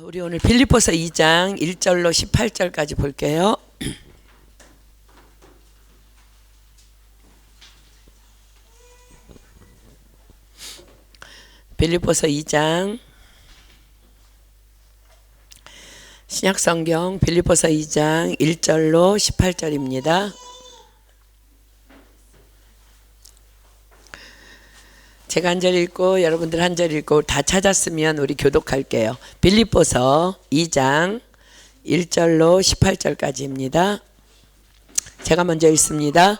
우리 오늘 빌립보서 2장 1절로 18절까지 볼게요. 빌립보서 2장 신약성경 빌립보서 2장 1절로 18절입니다. 제가 한 절 읽고 여러분들 한 절 읽고 다 찾았으면 우리 교독할게요. 빌립보서 2장 1절로 18절까지입니다. 제가 먼저 읽습니다.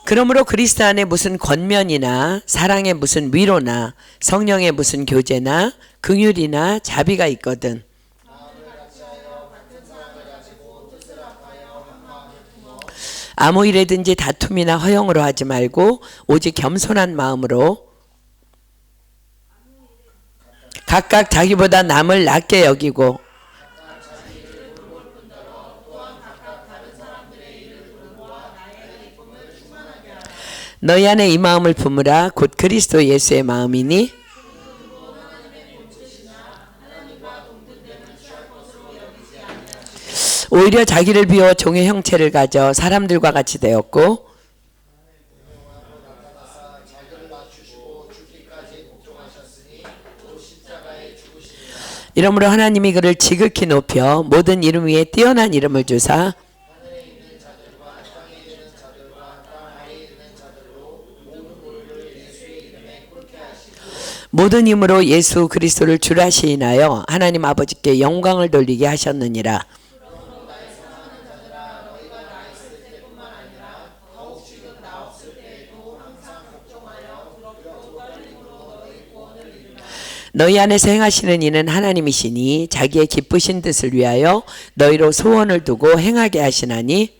그러므로 그리스도 안에 무슨 권면이나 사랑에 무슨 위로나 성령의 무슨 교제나 긍휼이나 자비가 있거든 아무 일에든지 다툼이나 허영으로 하지 말고 오직 겸손한 마음으로 각각 자기보다 남을 낮게 여기고 너희 안에 이 마음을 품으라. 곧 그리스도 예수의 마음이니 오히려 자기를 비워 종의 형체를 가져 사람들과 같이 되었고 이러므로 하나님이 그를 지극히 높여 모든 이름 위에 뛰어난 이름을 주사 모든 힘으로 예수 그리스도를 주라 시인하여 하나님 아버지께 영광을 돌리게 하셨느니라. 너희 안에서 행하시는 이는 하나님이시니 자기의 기쁘신 뜻을 위하여 너희로 소원을 두고 행하게 하시나니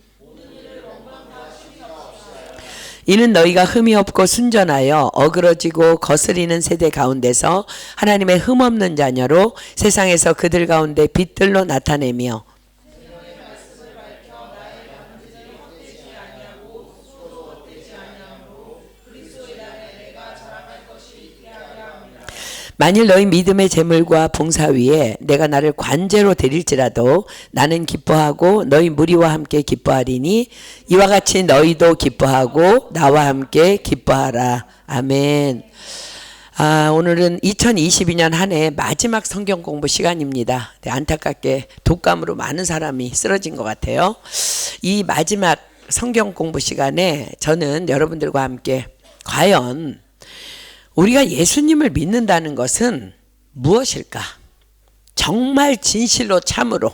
이는 너희가 흠이 없고 순전하여 어그러지고 거스리는 세대 가운데서 하나님의 흠없는 자녀로 세상에서 그들 가운데 빛들로 나타내며 만일 너희 믿음의 재물과 봉사 위에 내가 나를 관제로 드릴지라도 나는 기뻐하고 너희 무리와 함께 기뻐하리니 이와 같이 너희도 기뻐하고 나와 함께 기뻐하라. 아멘. 오늘은 2022년 한 해 마지막 성경 공부 시간입니다. 네, 안타깝게 독감으로 많은 사람이 쓰러진 것 같아요. 이 마지막 성경 공부 시간에 저는 여러분들과 함께 과연 우리가 예수님을 믿는다는 것은 무엇일까? 정말 진실로 참으로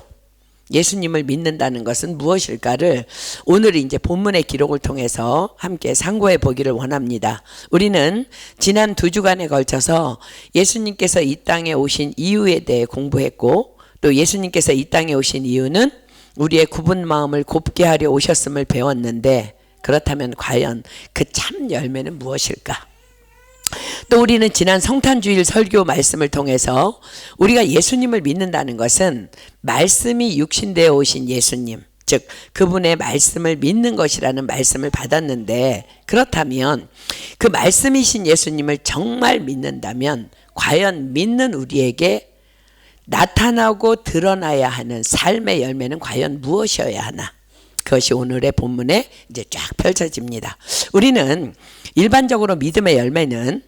예수님을 믿는다는 것은 무엇일까를 오늘 이제 본문의 기록을 통해서 함께 상고해 보기를 원합니다. 우리는 지난 2주간에 걸쳐서 예수님께서 이 땅에 오신 이유에 대해 공부했고 또 예수님께서 이 땅에 오신 이유는 우리의 굽은 마음을 곱게 하려 오셨음을 배웠는데 그렇다면 과연 그 참 열매는 무엇일까? 또 우리는 지난 성탄주일 설교 말씀을 통해서 우리가 예수님을 믿는다는 것은 말씀이 육신되어 오신 예수님, 즉 그분의 말씀을 믿는 것이라는 말씀을 받았는데 그렇다면 그 말씀이신 예수님을 정말 믿는다면 과연 믿는 우리에게 나타나고 드러나야 하는 삶의 열매는 과연 무엇이어야 하나? 그것이 오늘의 본문에 이제 쫙 펼쳐집니다. 우리는 일반적으로 믿음의 열매는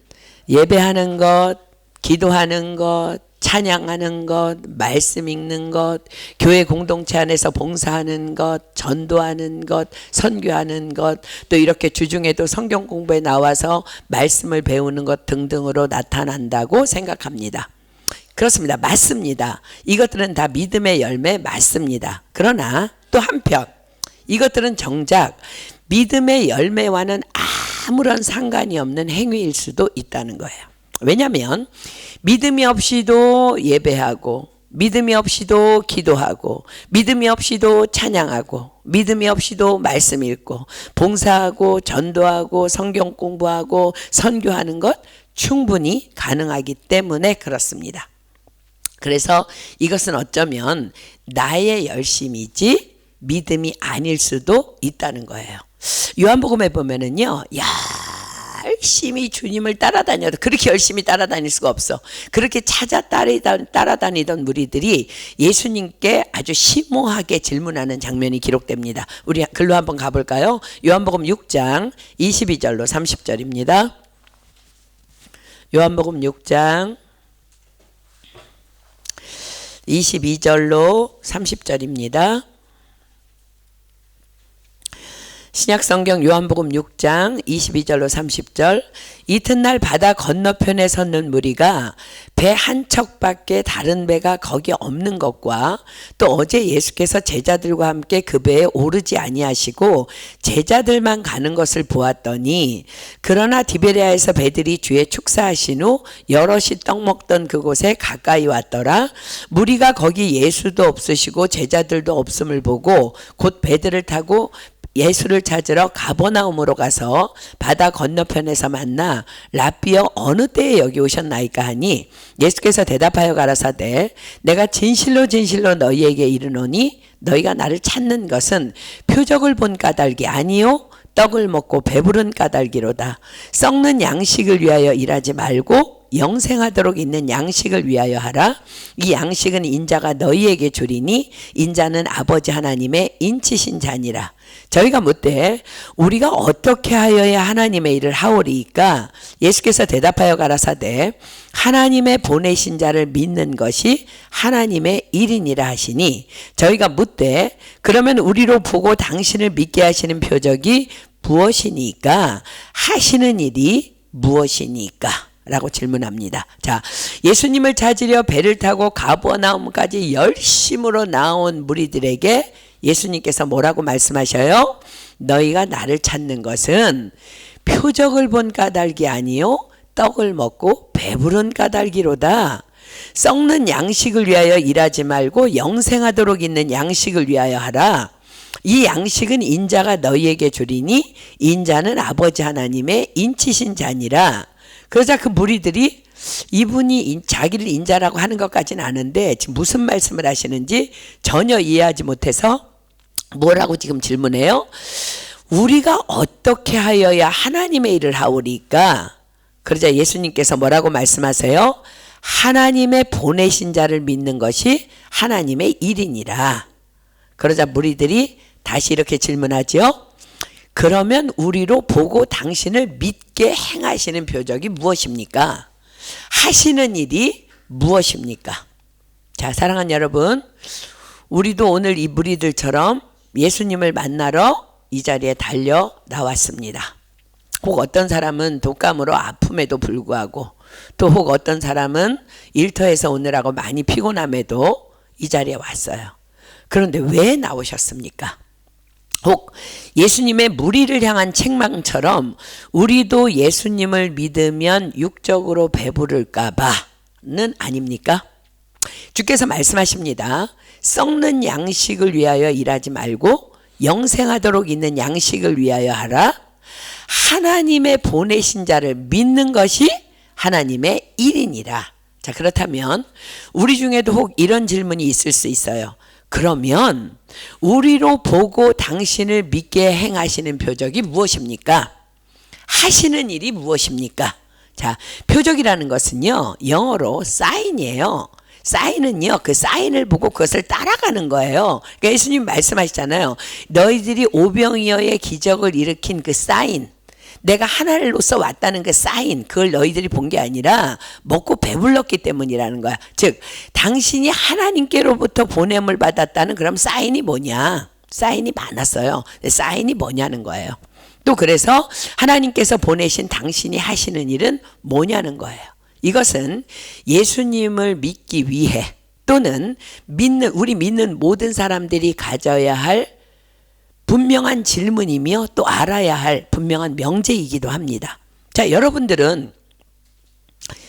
예배하는 것, 기도하는 것, 찬양하는 것, 말씀 읽는 것, 교회 공동체 안에서 봉사하는 것, 전도하는 것, 선교하는 것, 또 이렇게 주중에도 성경 공부에 나와서 말씀을 배우는 것 등등으로 나타난다고 생각합니다. 그렇습니다. 맞습니다. 이것들은 다 믿음의 열매 맞습니다. 그러나 또 한편 이것들은 정작 믿음의 열매와는 아무런 상관이 없는 행위일 수도 있다는 거예요. 왜냐하면 믿음이 없이도 예배하고 믿음이 없이도 기도하고 믿음이 없이도 찬양하고 믿음이 없이도 말씀 읽고 봉사하고 전도하고 성경 공부하고 선교하는 것 충분히 가능하기 때문에 그렇습니다. 그래서 이것은 어쩌면 나의 열심이지 믿음이 아닐 수도 있다는 거예요. 요한복음에 보면은요, 열심히 주님을 따라다녀도 그렇게 열심히 따라다닐 수가 없어. 그렇게 찾아 따라다니던 무리들이 예수님께 아주 심오하게 질문하는 장면이 기록됩니다. 우리 글로 한번 가볼까요? 요한복음 6장 22절로 30절입니다. 요한복음 6장 22절로 30절입니다. 신약성경 요한복음 6장 22절로 30절. 이튿날 바다 건너편에 섰는 무리가 배 한 척밖에 다른 배가 거기 없는 것과 또 어제 예수께서 제자들과 함께 그 배에 오르지 아니하시고 제자들만 가는 것을 보았더니, 그러나 디베레아에서 배들이 주에 축사하신 후 여럿이 떡 먹던 그곳에 가까이 왔더라. 무리가 거기 예수도 없으시고 제자들도 없음을 보고 곧 배들을 타고 예수를 찾으러 가버나움으로 가서 바다 건너편에서 만나 랍비여 어느 때에 여기 오셨나이까 하니, 예수께서 대답하여 가라사대 내가 진실로 진실로 너희에게 이르노니 너희가 나를 찾는 것은 표적을 본 까닭이 아니요 떡을 먹고 배부른 까닭이로다. 썩는 양식을 위하여 일하지 말고 영생하도록 있는 양식을 위하여 하라. 이 양식은 인자가 너희에게 주리니 인자는 아버지 하나님의 인치신 자니라. 저희가 묻되 우리가 어떻게 하여야 하나님의 일을 하오리이까? 예수께서 대답하여 가라사대 하나님의 보내신 자를 믿는 것이 하나님의 일이니라 하시니, 저희가 묻되 그러면 우리로 보고 당신을 믿게 하시는 표적이 무엇이니까? 하시는 일이 무엇이니까? 라고 질문합니다. 자, 예수님을 찾으려 배를 타고 가버나움까지 열심으로 나온 무리들에게 예수님께서 뭐라고 말씀하셔요? 너희가 나를 찾는 것은 표적을 본 까닭이 아니요 떡을 먹고 배부른 까닭이로다. 썩는 양식을 위하여 일하지 말고 영생하도록 있는 양식을 위하여 하라. 이 양식은 인자가 너희에게 주리니 인자는 아버지 하나님의 인치신 자니라. 그러자 그 무리들이 이분이 자기를 인자라고 하는 것까지는 아는데 지금 무슨 말씀을 하시는지 전혀 이해하지 못해서 뭐라고 지금 질문해요? 우리가 어떻게 하여야 하나님의 일을 하오리까? 그러자 예수님께서 뭐라고 말씀하세요? 하나님의 보내신 자를 믿는 것이 하나님의 일이니라. 그러자 무리들이 다시 이렇게 질문하죠. 그러면 우리로 보고 당신을 믿게 행하시는 표적이 무엇입니까? 하시는 일이 무엇입니까? 자, 사랑하는 여러분, 우리도 오늘 이 무리들처럼 예수님을 만나러 이 자리에 달려 나왔습니다. 혹 어떤 사람은 독감으로 아픔에도 불구하고, 또 혹 어떤 사람은 일터에서 오느라고 많이 피곤함에도 이 자리에 왔어요. 그런데 왜 나오셨습니까? 혹 예수님의 무리를 향한 책망처럼 우리도 예수님을 믿으면 육적으로 배부를까봐는 아닙니까? 주께서 말씀하십니다. 썩는 양식을 위하여 일하지 말고 영생하도록 있는 양식을 위하여 하라. 하나님의 보내신 자를 믿는 것이 하나님의 일이니라. 자, 그렇다면 우리 중에도 혹 이런 질문이 있을 수 있어요. 그러면 우리로 보고 당신을 믿게 행하시는 표적이 무엇입니까? 하시는 일이 무엇입니까? 자, 표적이라는 것은요, 영어로 사인이에요. 사인은요, 그 사인을 보고 그것을 따라가는 거예요. 그러니까 예수님 말씀하시잖아요. 너희들이 오병이어의 기적을 일으킨 그 사인, 내가 하나님으로서 왔다는 그 사인, 그걸 너희들이 본 게 아니라 먹고 배불렀기 때문이라는 거야. 즉 당신이 하나님께로부터 보냄을 받았다는 그럼 사인이 뭐냐? 사인이 많았어요. 사인이 뭐냐는 거예요. 또 그래서 하나님께서 보내신 당신이 하시는 일은 뭐냐는 거예요. 이것은 예수님을 믿기 위해 또는 우리 믿는 모든 사람들이 가져야 할 분명한 질문이며 또 알아야 할 분명한 명제이기도 합니다. 자, 여러분들은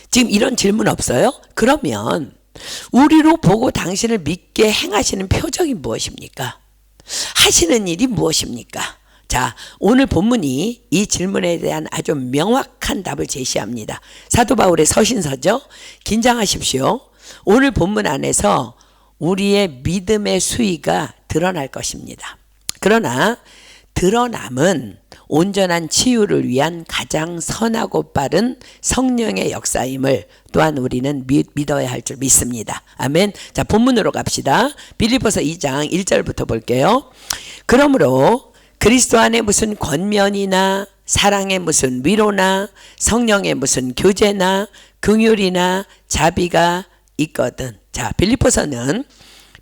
지금 이런 질문 없어요? 그러면 우리로 보고 당신을 믿게 행하시는 표적이 무엇입니까? 하시는 일이 무엇입니까? 자, 오늘 본문이 이 질문에 대한 아주 명확한 답을 제시합니다. 사도 바울의 서신서죠. 긴장하십시오. 오늘 본문 안에서 우리의 믿음의 수위가 드러날 것입니다. 그러나 드러남은 온전한 치유를 위한 가장 선하고 빠른 성령의 역사임을 또한 우리는 믿어야 할 줄 믿습니다. 아멘. 자, 본문으로 갑시다. 빌립보서 2장 1절부터 볼게요. 그러므로 그리스도 안에 무슨 권면이나 사랑의 무슨 위로나 성령의 무슨 교제나 긍휼이나 자비가 있거든. 자, 빌립보서는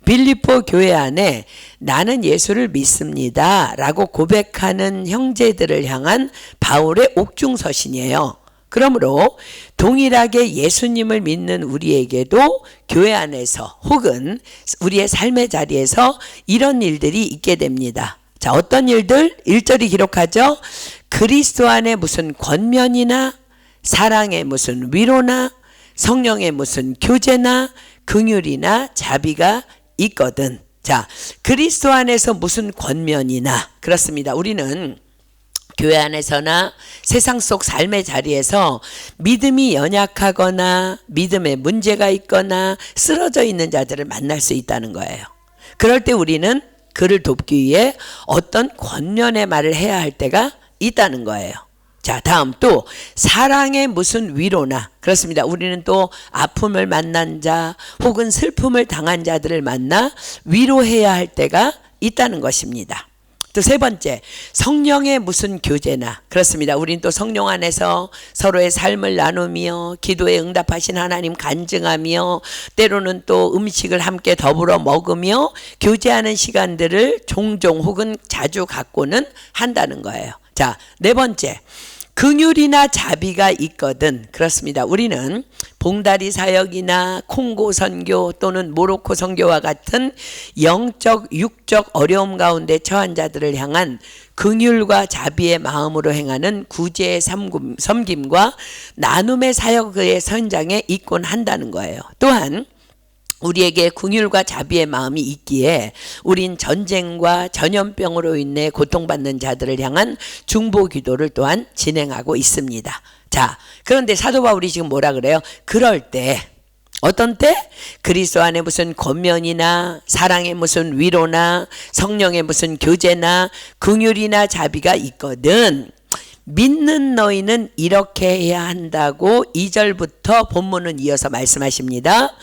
빌립보 교회 안에 나는 예수를 믿습니다 라고 고백하는 형제들을 향한 바울의 옥중서신이에요. 그러므로 동일하게 예수님을 믿는 우리에게도 교회 안에서 혹은 우리의 삶의 자리에서 이런 일들이 있게 됩니다. 자, 어떤 일들? 1절이 기록하죠. 그리스도 안에 무슨 권면이나 사랑의 무슨 위로나 성령의 무슨 교제나 긍휼이나 자비가 있거든. 자, 그리스도 안에서 무슨 권면이나, 그렇습니다. 우리는 교회 안에서나 세상 속 삶의 자리에서 믿음이 연약하거나 믿음에 문제가 있거나 쓰러져 있는 자들을 만날 수 있다는 거예요. 그럴 때 우리는 그를 돕기 위해 어떤 권면의 말을 해야 할 때가 있다는 거예요. 자, 다음 또 사랑의 무슨 위로나, 그렇습니다. 우리는 또 아픔을 만난 자 혹은 슬픔을 당한 자들을 만나 위로해야 할 때가 있다는 것입니다. 또 세 번째, 성령의 무슨 교제나, 그렇습니다. 우린 또 성령 안에서 서로의 삶을 나누며 기도에 응답하신 하나님 간증하며 때로는 또 음식을 함께 더불어 먹으며 교제하는 시간들을 종종 혹은 자주 갖고는 한다는 거예요. 자, 네 번째, 긍휼이나 자비가 있거든. 그렇습니다. 우리는 봉다리 사역이나 콩고 선교 또는 모로코 선교와 같은 영적 육적 어려움 가운데 처한 자들을 향한 긍휼과 자비의 마음으로 행하는 구제의 섬김과 나눔의 사역의 현장에 있곤 한다는 거예요. 또한 우리에게 긍휼과 자비의 마음이 있기에 우린 전쟁과 전염병으로 인해 고통받는 자들을 향한 중보 기도를 또한 진행하고 있습니다. 자, 그런데 사도 바울이 지금 뭐라 그래요? 그럴 때, 어떤 때? 그리스도 안에 무슨 권면이나 사랑의 무슨 위로나 성령의 무슨 교제나 긍휼이나 자비가 있거든. 믿는 너희는 이렇게 해야 한다고 2절부터 본문은 이어서 말씀하십니다.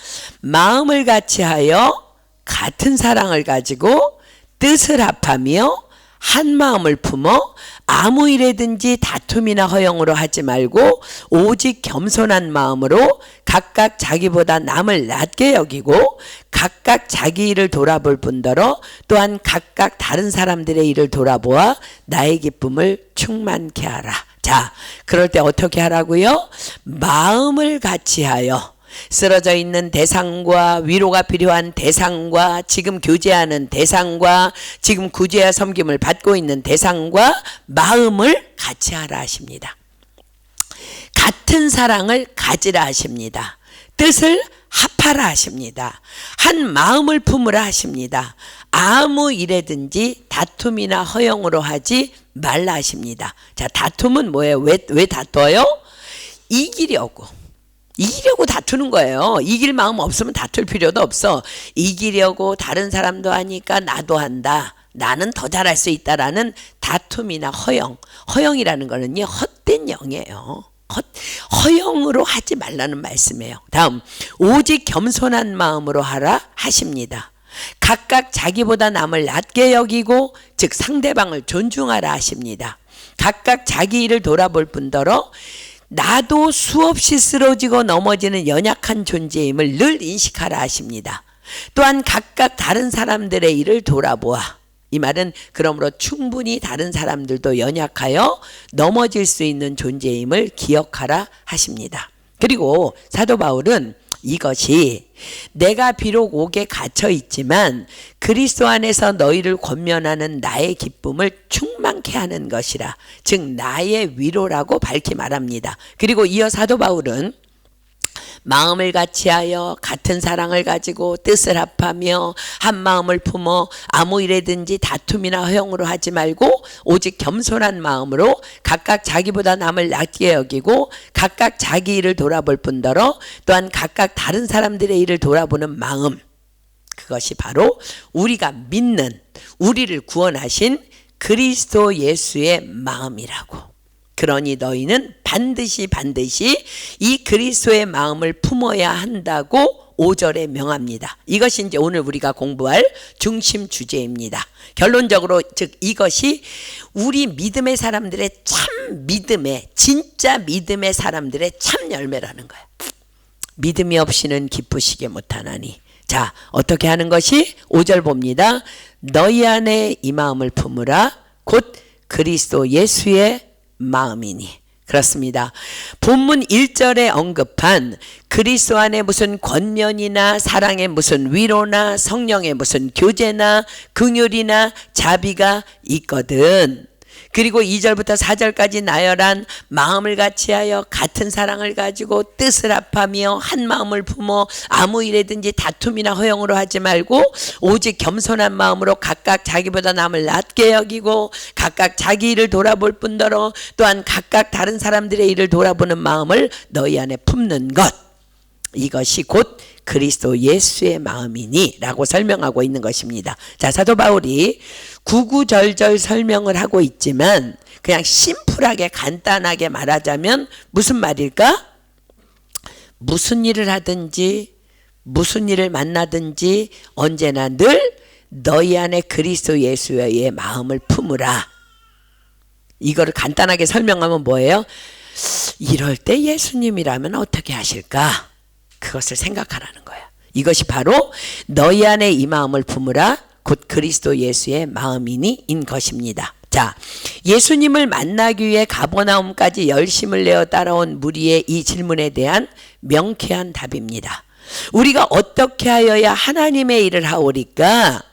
마음을 같이하여 같은 사랑을 가지고 뜻을 합하며 한 마음을 품어 아무 일에든지 다툼이나 허영으로 하지 말고 오직 겸손한 마음으로 각각 자기보다 남을 낮게 여기고 각각 자기 일을 돌아볼 뿐더러 또한 각각 다른 사람들의 일을 돌아보아 나의 기쁨을 충만케 하라. 자, 그럴 때 어떻게 하라고요? 마음을 같이하여 쓰러져 있는 대상과 위로가 필요한 대상과 지금 교제하는 대상과 지금 구제와 섬김을 받고 있는 대상과 마음을 같이 하라 하십니다. 같은 사랑을 가지라 하십니다. 뜻을 합하라 하십니다. 한 마음을 품으라 하십니다. 아무 일에든지 다툼이나 허영으로 하지 말라 하십니다. 자, 다툼은 뭐예요? 왜 다퉈요? 이기려고 다투는 거예요. 이길 마음 없으면 다툴 필요도 없어. 이기려고 다른 사람도 하니까 나도 한다. 나는 더 잘할 수 있다라는 다툼이나 허영이라는 거는요, 헛된 영이에요. 허영으로 하지 말라는 말씀이에요. 다음, 오직 겸손한 마음으로 하라 하십니다. 각각 자기보다 남을 낮게 여기고 즉 상대방을 존중하라 하십니다. 각각 자기 일을 돌아볼 뿐더러 나도 수없이 쓰러지고 넘어지는 연약한 존재임을 늘 인식하라 하십니다. 또한 각각 다른 사람들의 일을 돌아보아. 이 말은 그러므로 충분히 다른 사람들도 연약하여 넘어질 수 있는 존재임을 기억하라 하십니다. 그리고 사도 바울은 이것이 내가 비록 옥에 갇혀 있지만 그리스도 안에서 너희를 권면하는 나의 기쁨을 충만케 하는 것이라. 즉 나의 위로라고 밝히 말합니다. 그리고 이어 사도 바울은 마음을 같이하여 같은 사랑을 가지고 뜻을 합하며 한 마음을 품어 아무 일에든지 다툼이나 허영으로 하지 말고 오직 겸손한 마음으로 각각 자기보다 남을 낮게 여기고 각각 자기 일을 돌아볼 뿐더러 또한 각각 다른 사람들의 일을 돌아보는 마음, 그것이 바로 우리가 믿는 우리를 구원하신 그리스도 예수의 마음이라고. 그러니 너희는 반드시 이 그리스도의 마음을 품어야 한다고 5절에 명합니다. 이것이 이제 오늘 우리가 공부할 중심 주제입니다. 결론적으로 즉 이것이 우리 믿음의 사람들의 참 믿음의 진짜 믿음의 사람들의 참 열매라는 거예요. 믿음이 없이는 기쁘시게 못하나니. 자, 어떻게 하는 것이? 5절 봅니다. 너희 안에 이 마음을 품으라 곧 그리스도 예수의 마음이니. 그렇습니다. 본문 1절에 언급한 그리스도 안에 무슨 권면이나 사랑의 무슨 위로나 성령의 무슨 교제나 긍휼이나 자비가 있거든. 그리고 2절부터 4절까지 나열한 마음을 같이하여 같은 사랑을 가지고 뜻을 합하며 한 마음을 품어 아무 일에든지 다툼이나 허용으로 하지 말고 오직 겸손한 마음으로 각각 자기보다 남을 낮게 여기고 각각 자기 일을 돌아볼 뿐더러 또한 각각 다른 사람들의 일을 돌아보는 마음을 너희 안에 품는 것, 이것이 곧 그리스도 예수의 마음이니 라고 설명하고 있는 것입니다. 자, 사도 바울이 구구절절 설명을 하고 있지만 그냥 심플하게 간단하게 말하자면 무슨 말일까? 무슨 일을 하든지 무슨 일을 만나든지 언제나 늘 너희 안에 그리스도 예수의 마음을 품으라. 이거를 간단하게 설명하면 뭐예요? 이럴 때 예수님이라면 어떻게 하실까? 그것을 생각하라는 거예요. 이것이 바로 너희 안에 이 마음을 품으라 곧 그리스도 예수의 마음이니 인 것입니다. 자, 예수님을 만나기 위해 가버나움까지 열심을 내어 따라온 무리의 이 질문에 대한 명쾌한 답입니다. 우리가 어떻게 하여야 하나님의 일을 하오리까?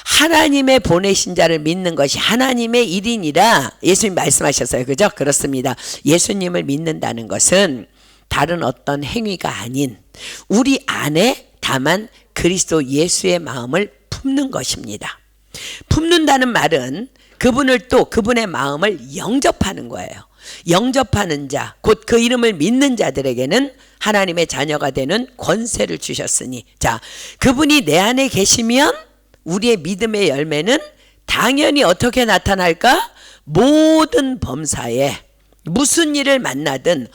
하나님의 보내신 자를 믿는 것이 하나님의 일이니라 예수님 말씀하셨어요. 그죠? 그렇습니다. 예수님을 믿는다는 것은 다른 어떤 행위가 아닌 우리 안에 다만 그리스도 예수의 마음을 품는 것입니다. 품는다는 말은 그분을 또 그분의 마음을 영접하는 거예요. 영접하는 자, 곧 그 이름을 믿는 자들에게는 하나님의 자녀가 되는 권세를 주셨으니, 자, 그분이 내 안에 계시면 우리의 믿음의 열매는 당연히 어떻게 나타날까? 모든 범사에 무슨 일을 만나든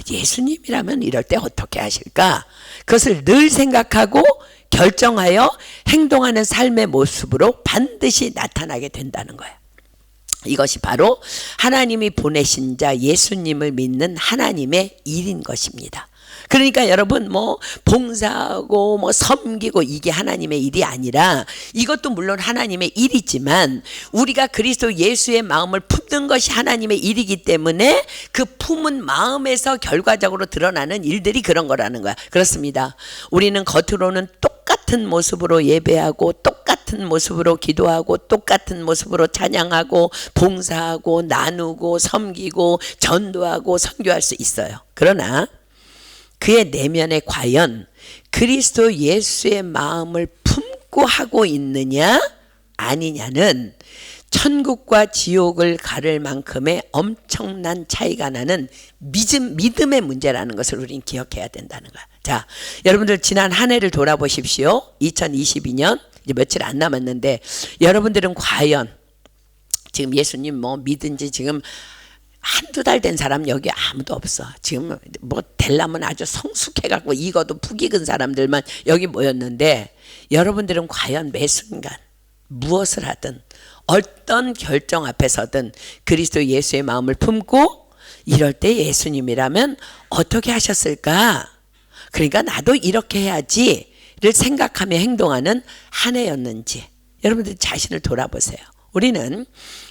예수님이라면 이럴 때 어떻게 하실까? 그것을 늘 생각하고 결정하여 행동하는 삶의 모습으로 반드시 나타나게 된다는 거예요. 이것이 바로 하나님이 보내신 자 예수님을 믿는 하나님의 일인 것입니다. 그러니까 여러분 봉사하고 섬기고 이게 하나님의 일이 아니라, 이것도 물론 하나님의 일이지만 우리가 그리스도 예수의 마음을 품는 것이 하나님의 일이기 때문에 그 품은 마음에서 결과적으로 드러나는 일들이 그런 거라는 거야. 그렇습니다. 우리는 겉으로는 똑같은 모습으로 예배하고 똑같은 모습으로 기도하고 똑같은 모습으로 찬양하고 봉사하고 나누고 섬기고 전도하고 선교할 수 있어요. 그러나 그의 내면에 과연 그리스도 예수의 마음을 품고 하고 있느냐 아니냐는 천국과 지옥을 가를 만큼의 엄청난 차이가 나는 믿음의 문제라는 것을 우리는 기억해야 된다는 거야. 자, 여러분들 지난 한 해를 돌아보십시오. 2022년 이제 며칠 안 남았는데 여러분들은 과연 지금 예수님 믿은 지 지금 한두 달 된 사람 여기 아무도 없어. 지금 되려면 아주 성숙해갖고 익어도 푹 익은 사람들만 여기 모였는데, 여러분들은 과연 매 순간 무엇을 하든 어떤 결정 앞에서든 그리스도 예수의 마음을 품고 이럴 때 예수님이라면 어떻게 하셨을까? 그러니까 나도 이렇게 해야지를 생각하며 행동하는 한 해였는지 여러분들 자신을 돌아보세요. 우리는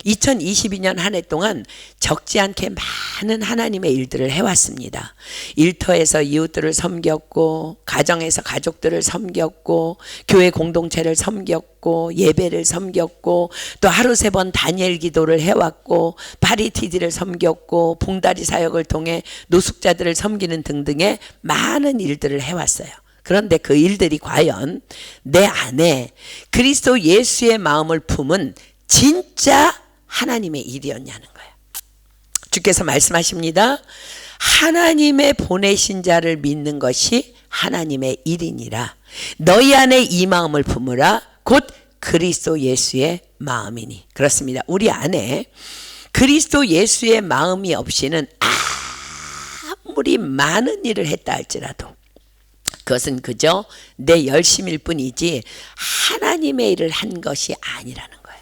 2022년 한 해 동안 적지 않게 많은 하나님의 일들을 해왔습니다. 일터에서 이웃들을 섬겼고, 가정에서 가족들을 섬겼고, 교회 공동체를 섬겼고, 예배를 섬겼고, 또 하루 3번 다니엘 기도를 해왔고, 파리티디를 섬겼고, 봉다리 사역을 통해 노숙자들을 섬기는 등등의 많은 일들을 해왔어요. 그런데 그 일들이 과연 내 안에 그리스도 예수의 마음을 품은 진짜 하나님의 일이었냐는 거예요. 주께서 말씀하십니다. 하나님의 보내신 자를 믿는 것이 하나님의 일이니라. 너희 안에 이 마음을 품으라 곧 그리스도 예수의 마음이니. 그렇습니다. 우리 안에 그리스도 예수의 마음이 없이는 아무리 많은 일을 했다 할지라도 그것은 그저 내 열심일 뿐이지 하나님의 일을 한 것이 아니라는 거예요.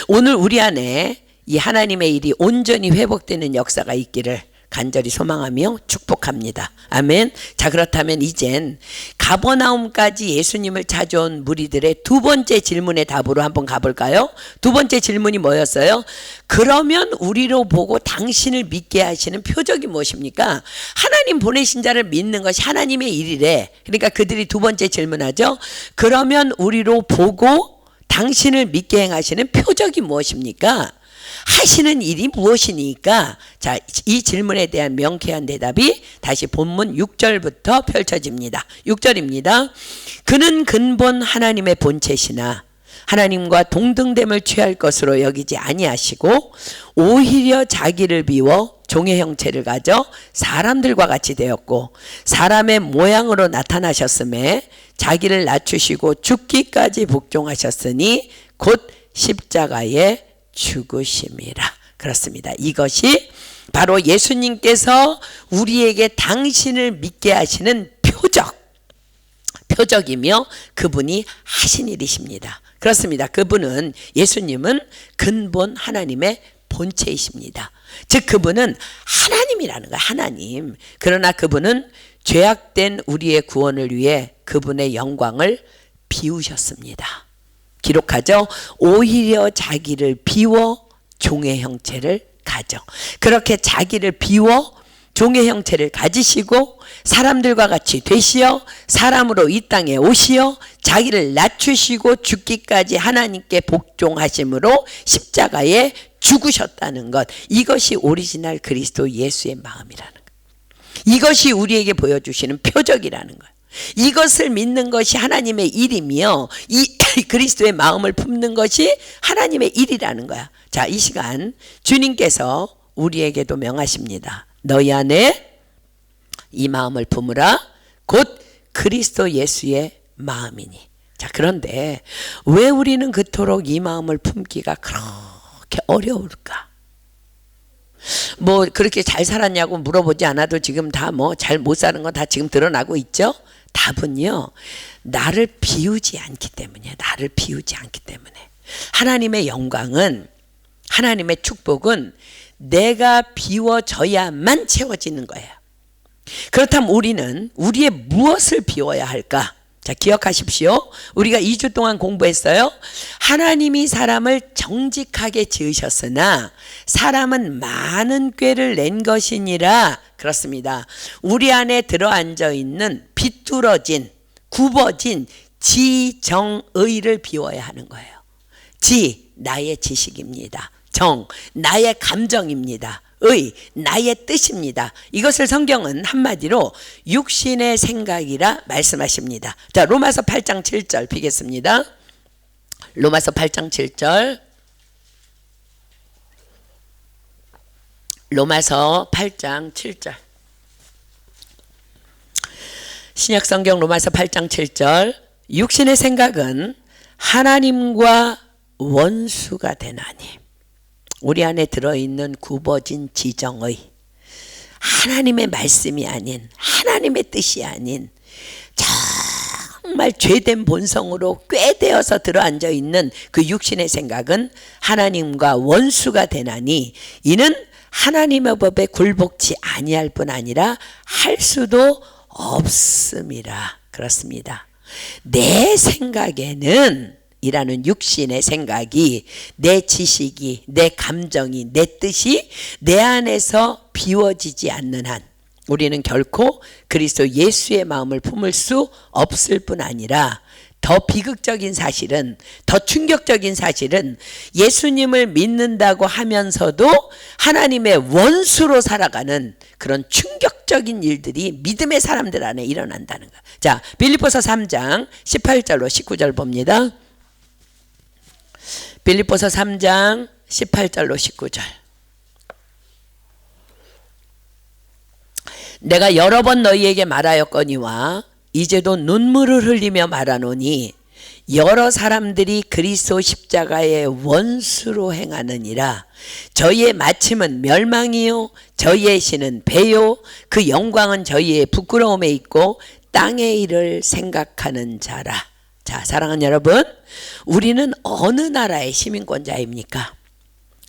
오늘 우리 안에 이 하나님의 일이 온전히 회복되는 역사가 있기를 간절히 소망하며 축복합니다. 아멘. 자, 그렇다면 이젠 가버나움까지 예수님을 찾아온 무리들의 두 번째 질문의 답으로 한번 가볼까요? 두 번째 질문이 뭐였어요? 그러면 우리로 보고 당신을 믿게 하시는 표적이 무엇입니까? 하나님 보내신 자를 믿는 것이 하나님의 일이래. 그러니까 그들이 두 번째 질문하죠. 그러면 우리로 보고 당신을 믿게 행하시는 표적이 무엇입니까? 하시는 일이 무엇이니까? 자, 이 질문에 대한 명쾌한 대답이 다시 본문 6절부터 펼쳐집니다. 6절입니다. 그는 근본 하나님의 본체시나 하나님과 동등됨을 취할 것으로 여기지 아니하시고 오히려 자기를 비워 종의 형체를 가져 사람들과 같이 되었고 사람의 모양으로 나타나셨음에 자기를 낮추시고 죽기까지 복종하셨으니 곧 십자가에 죽으심이라. 그렇습니다. 이것이 바로 예수님께서 우리에게 당신을 믿게 하시는 표적이며 그분이 하신 일이십니다. 그렇습니다. 그분은 예수님은 근본 하나님의 본체이십니다. 즉 그분은 하나님이라는 거예요. 하나님. 그러나 그분은 죄악된 우리의 구원을 위해 그분의 영광을 비우셨습니다. 기록하죠. 오히려 자기를 비워 종의 형체를 가져. 그렇게 자기를 비워 종의 형체를 가지시고 사람들과 같이 되시어 사람으로 이 땅에 오시어 자기를 낮추시고 죽기까지 하나님께 복종하심으로 십자가에 죽으셨다는 것. 이것이 오리지널 그리스도 예수의 마음이라는 것. 이것이 우리에게 보여주시는 표적이라는 것. 이것을 믿는 것이 하나님의 일이며 이 그리스도의 마음을 품는 것이 하나님의 일이라는 거야. 자, 이 시간 주님께서 우리에게도 명하십니다. 너희 안에 이 마음을 품으라. 곧 그리스도 예수의 마음이니. 자, 그런데 왜 우리는 그토록 이 마음을 품기가 그렇게 어려울까? 뭐 그렇게 잘 살았냐고 물어보지 않아도 지금 다 뭐 잘 못 사는 건 다 지금 드러나고 있죠? 답은요, 나를 비우지 않기 때문이에요. 나를 비우지 않기 때문에. 하나님의 영광은, 하나님의 축복은 내가 비워져야만 채워지는 거예요. 그렇다면 우리는 우리의 무엇을 비워야 할까? 자, 기억하십시오. 우리가 2주 동안 공부했어요. 하나님이 사람을 정직하게 지으셨으나 사람은 많은 꾀를 낸 것이니라. 그렇습니다. 우리 안에 들어앉아 있는 비뚤어진, 굽어진 지정의를 비워야 하는 거예요. 지, 나의 지식입니다. 정, 나의 감정입니다. 의, 나의 뜻입니다. 이것을 성경은 한마디로 육신의 생각이라 말씀하십니다. 자, 로마서 8장 7절 비겠습니다. 로마서 8장 7절. 로마서 8장 7절. 신약성경 로마서 8장 7절. 육신의 생각은 하나님과 원수가 되나니. 우리 안에 들어있는 굽어진 지정의, 하나님의 말씀이 아닌, 하나님의 뜻이 아닌 정말 죄된 본성으로 꾀되어서 들어앉아 있는 그 육신의 생각은 하나님과 원수가 되나니 이는 하나님의 법에 굴복치 아니할 뿐 아니라 할 수도 없음이라. 그렇습니다. 내 생각에는 이라는 육신의 생각이, 내 지식이, 내 감정이, 내 뜻이 내 안에서 비워지지 않는 한 우리는 결코 그리스도 예수의 마음을 품을 수 없을 뿐 아니라 더 비극적인 사실은, 더 충격적인 사실은 예수님을 믿는다고 하면서도 하나님의 원수로 살아가는 그런 충격적인 일들이 믿음의 사람들 안에 일어난다는 것. 자, 빌립보서 3장 18절로 19절 봅니다. 빌립보서 3장 18절로 19절. 내가 여러 번 너희에게 말하였거니와 이제도 눈물을 흘리며 말하노니 여러 사람들이 그리스도 십자가의 원수로 행하느니라. 저희의 마침은 멸망이요 저희의 신은 배요 그 영광은 저희의 부끄러움에 있고 땅의 일을 생각하는 자라. 자, 사랑하는 여러분, 우리는 어느 나라의 시민권자입니까?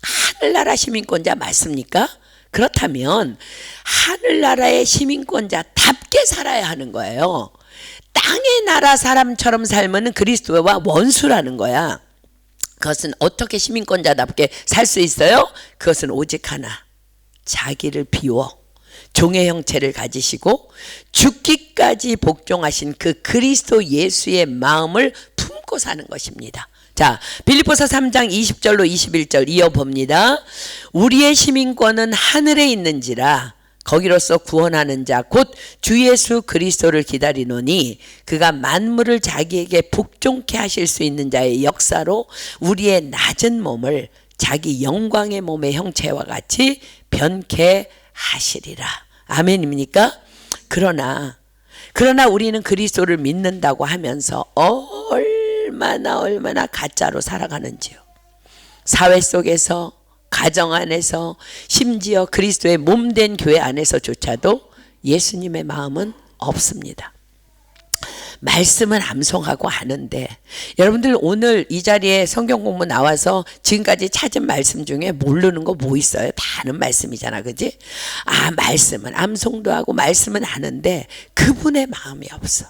하늘나라 시민권자 맞습니까? 그렇다면 하늘나라의 시민권자답게 살아야 하는 거예요. 땅의 나라 사람처럼 살면 그리스도와 원수라는 거야. 그것은 어떻게 시민권자답게 살 수 있어요? 그것은 오직 하나, 자기를 비워 종의 형체를 가지시고 죽기까지 복종하신 그 그리스도 예수의 마음을 품고 사는 것입니다. 자, 빌립보서 3장 20절로 21절 이어봅니다. 우리의 시민권은 하늘에 있는지라 거기로서 구원하는 자 곧 주 예수 그리스도를 기다리노니 그가 만물을 자기에게 복종케 하실 수 있는 자의 역사로 우리의 낮은 몸을 자기 영광의 몸의 형체와 같이 변케 하시리라. 아멘입니까? 그러나 우리는 그리스도를 믿는다고 하면서 얼마나 가짜로 살아가는지요. 사회 속에서, 가정 안에서, 심지어 그리스도의 몸된 교회 안에서조차도 예수님의 마음은 없습니다. 말씀은 암송하고 하는데, 여러분들 오늘 이 자리에 성경 공부 나와서 지금까지 찾은 말씀 중에 모르는 거 뭐 있어요? 다 아는 말씀이잖아, 그지? 말씀은 암송도 하고 말씀은 하는데 그분의 마음이 없어.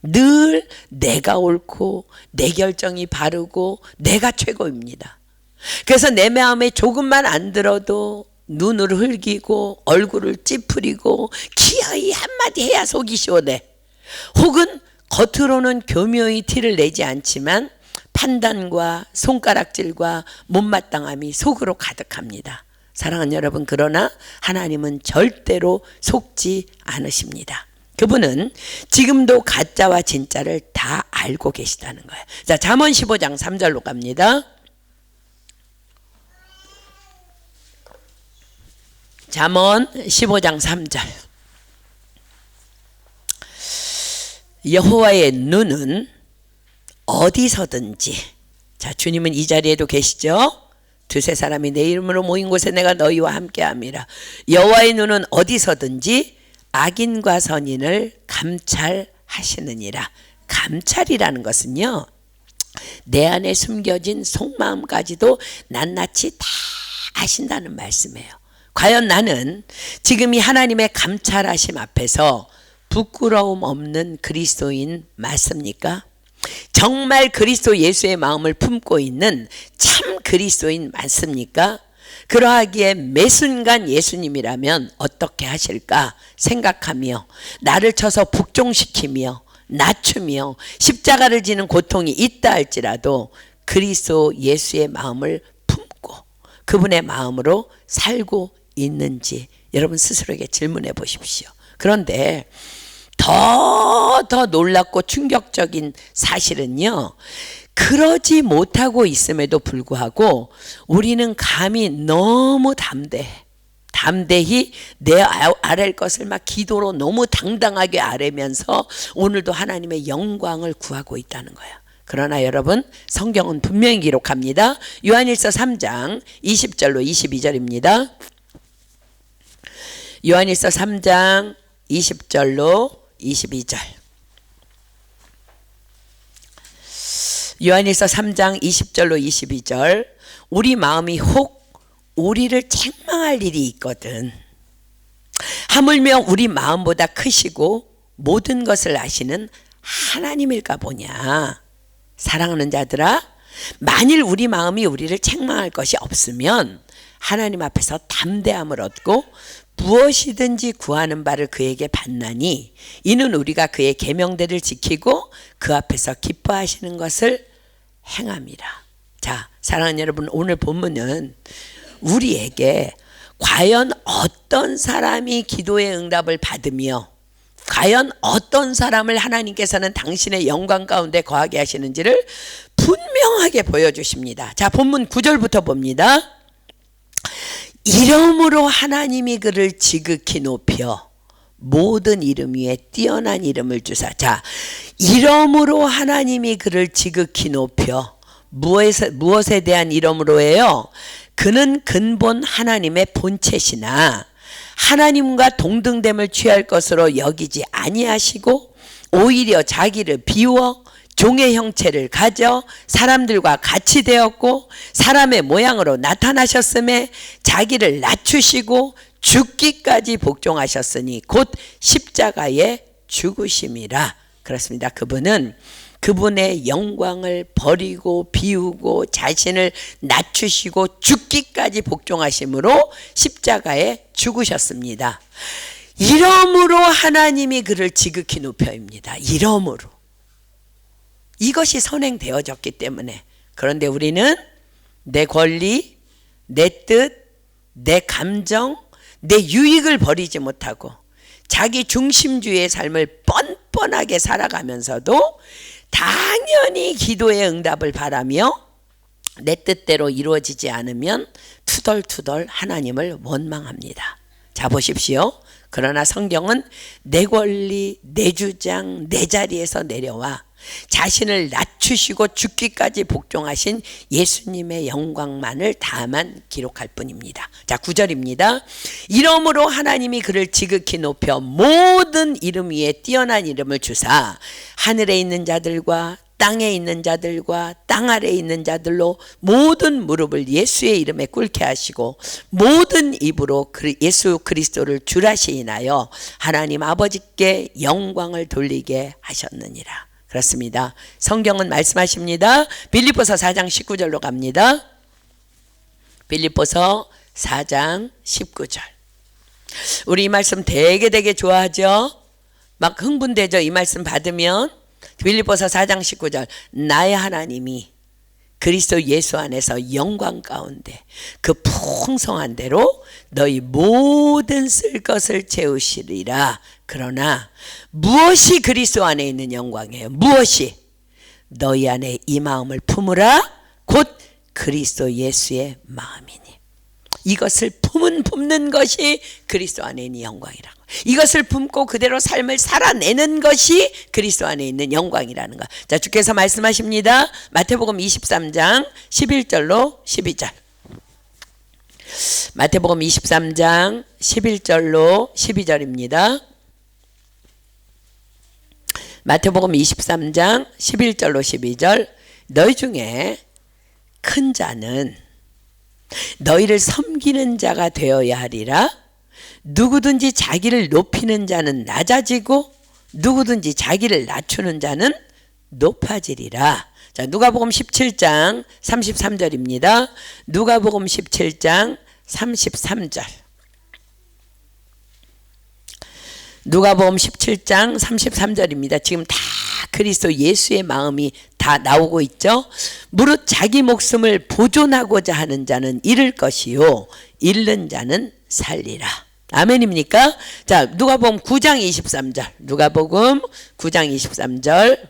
늘 내가 옳고 내 결정이 바르고 내가 최고입니다. 그래서 내 마음에 조금만 안 들어도 눈을 흘기고 얼굴을 찌푸리고 기어이 한마디 해야 속이 시원해. 혹은 겉으로는 교묘히 티를 내지 않지만 판단과 손가락질과 못마땅함이 속으로 가득합니다. 사랑하는 여러분, 그러나 하나님은 절대로 속지 않으십니다. 그분은 지금도 가짜와 진짜를 다 알고 계시다는 거예요. 자, 잠언 15장 3절로 갑니다. 잠언 15장 3절. 여호와의 눈은 어디서든지, 자, 주님은 이 자리에도 계시죠? 두세 사람이 내 이름으로 모인 곳에 내가 너희와 함께함이라. 여호와의 눈은 어디서든지 악인과 선인을 감찰하시느니라. 감찰이라는 것은요, 내 안에 숨겨진 속마음까지도 낱낱이 다 아신다는 말씀이에요. 과연 나는 지금 이 하나님의 감찰하심 앞에서 부끄러움 없는 그리스도인 맞습니까? 정말 그리스도 예수의 마음을 품고 있는 참 그리스도인 맞습니까? 그러하기에 매 순간 예수님이라면 어떻게 하실까 생각하며 나를 쳐서 복종시키며 낮추며 십자가를 지는 고통이 있다 할지라도 그리스도 예수의 마음을 품고 그분의 마음으로 살고 있는지 여러분 스스로에게 질문해 보십시오. 그런데 더 놀랍고 충격적인 사실은요, 그러지 못하고 있음에도 불구하고 우리는 감히 너무 담대히 내 아랠 것을 막 기도로 너무 당당하게 아뢰면서 오늘도 하나님의 영광을 구하고 있다는 거예요. 그러나 여러분, 성경은 분명히 기록합니다. 요한일서 3장 20절로 22절입니다. 요한일서 3장 20절로 22절. 요한일서 3장 20절로 22절. 우리 마음이 혹 우리를 책망할 일이 있거든. 하물며 우리 마음보다 크시고 모든 것을 아시는 하나님일까 보냐. 사랑하는 자들아, 만일 우리 마음이 우리를 책망할 것이 없으면 하나님 앞에서 담대함을 얻고 무엇이든지 구하는 바를 그에게 받나니 이는 우리가 그의 계명들을 지키고 그 앞에서 기뻐하시는 것을 행함이라. 자, 사랑하는 여러분, 오늘 본문은 우리에게 과연 어떤 사람이 기도의 응답을 받으며 과연 어떤 사람을 하나님께서는 당신의 영광 가운데 거하게 하시는지를 분명하게 보여주십니다. 자, 본문 9절부터 봅니다. 이러므로 하나님이 그를 지극히 높여 모든 이름 위에 뛰어난 이름을 주사. 자, 이름으로 하나님이 그를 지극히 높여. 무엇에 대한 이름으로예요? 그는 근본 하나님의 본체시나 하나님과 동등됨을 취할 것으로 여기지 아니하시고 오히려 자기를 비워 종의 형체를 가져 사람들과 같이 되었고 사람의 모양으로 나타나셨음에 자기를 낮추시고 죽기까지 복종하셨으니 곧 십자가에 죽으심이라. 그렇습니다. 그분은 그분의 영광을 버리고 비우고 자신을 낮추시고 죽기까지 복종하심으로 십자가에 죽으셨습니다. 이름으로 하나님이 그를 지극히 높여입니다. 이름으로. 이것이 선행되어졌기 때문에. 그런데 우리는 내 권리, 내 뜻, 내 감정, 내 유익을 버리지 못하고 자기 중심주의의 삶을 뻔뻔하게 살아가면서도 당연히 기도의 응답을 바라며 내 뜻대로 이루어지지 않으면 투덜투덜 하나님을 원망합니다. 자, 보십시오. 그러나 성경은 내 권리, 내 주장, 내 자리에서 내려와 자신을 낮추시고 죽기까지 복종하신 예수님의 영광만을 다만 기록할 뿐입니다. 자, 9절입니다. 이름으로 하나님이 그를 지극히 높여 모든 이름 위에 뛰어난 이름을 주사 하늘에 있는 자들과 땅에 있는 자들과 땅 아래에 있는 자들로 모든 무릎을 예수의 이름에 꿇게 하시고 모든 입으로 예수 그리스도를 주라시인하여 하나님 아버지께 영광을 돌리게 하셨느니라. 그렇습니다. 성경은 말씀하십니다. 빌립보서 4장 19절로 갑니다. 빌립보서 4장 19절. 우리 이 말씀 되게 좋아하죠? 막 흥분되죠? 이 말씀 받으면. 빌립보서 4장 19절. 나의 하나님이 그리스도 예수 안에서 영광 가운데 그 풍성한 대로 너희 모든 쓸 것을 채우시리라. 그러나 무엇이 그리스도 안에 있는 영광이에요? 무엇이? 너희 안에 이 마음을 품으라. 곧 그리스도 예수의 마음이니. 이것을 품는 것이 그리스도 안에 있는 영광이라고. 이것을 품고 그대로 삶을 살아내는 것이 그리스도 안에 있는 영광이라는 것. 자, 주께서 말씀하십니다. 마태복음 23장 11절로 12절. 마태복음 23장 11절로 12절입니다. 마태복음 23장 11절로 12절. 너희 중에 큰 자는 너희를 섬기는 자가 되어야 하리라. 누구든지 자기를 높이는 자는 낮아지고 누구든지 자기를 낮추는 자는 높아지리라. 자, 누가복음 17장 33절입니다. 누가복음 17장 33절. 누가복음 17장 33절입니다. 지금 다 그리스도 예수의 마음이 다 나오고 있죠. 무릇 자기 목숨을 보존하고자 하는 자는 잃을 것이요 잃는 자는 살리라. 아멘입니까? 자, 누가복음 9장 23절. 누가복음 9장 23절.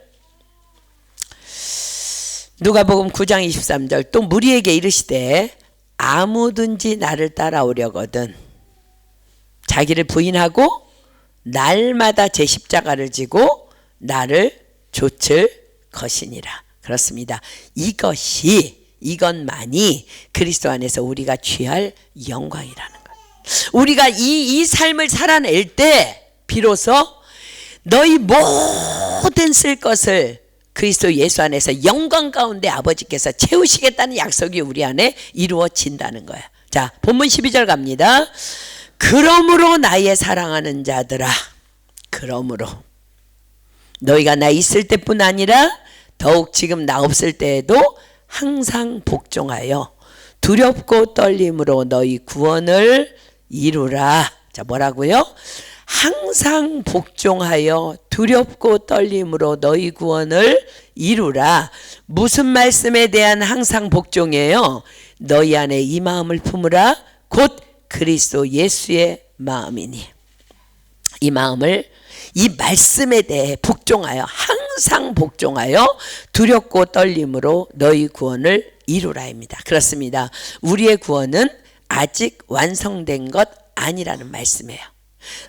누가복음 9장 23절. 또 무리에게 이르시되 아무든지 나를 따라오려거든 자기를 부인하고 날마다 제 십자가를 지고 나를 좇을 것이니라. 그렇습니다. 이것만이 그리스도 안에서 우리가 취할 영광이라는 것. 우리가 이 삶을 살아낼 때 비로소 너희 모든 쓸 것을 그리스도 예수 안에서 영광 가운데 아버지께서 채우시겠다는 약속이 우리 안에 이루어진다는 거예요. 자, 본문 12절 갑니다. 그러므로 나의 사랑하는 자들아, 그러므로 너희가 나 있을 때뿐 아니라 더욱 지금 나 없을 때에도 항상 복종하여 두렵고 떨림으로 너희 구원을 이루라. 자, 뭐라고요? 항상 복종하여 두렵고 떨림으로 너희 구원을 이루라. 무슨 말씀에 대한 항상 복종이에요? 너희 안에 이 마음을 품으라. 곧 그리스도 예수의 마음이니. 이 마음을, 이 말씀에 대해 복종하여, 항상 복종하여 두렵고 떨림으로 너희 구원을 이루라입니다. 그렇습니다. 우리의 구원은 아직 완성된 것 아니라는 말씀이에요.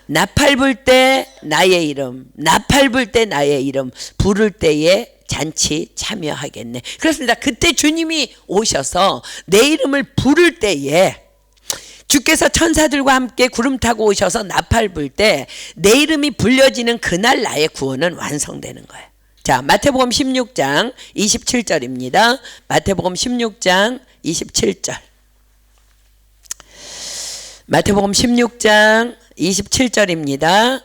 나팔 불 때 나의 이름, 나팔 불 때 나의 이름 부를 때에 잔치 참여하겠네. 그렇습니다. 그때 주님이 오셔서 내 이름을 부를 때에 주께서 천사들과 함께 구름 타고 오셔서 나팔 불 때 내 이름이 불려지는 그날 나의 구원은 완성되는 거예요. 자, 마태복음 16장 27절입니다. 마태복음 16장 27절. 마태복음 16장 27절입니다.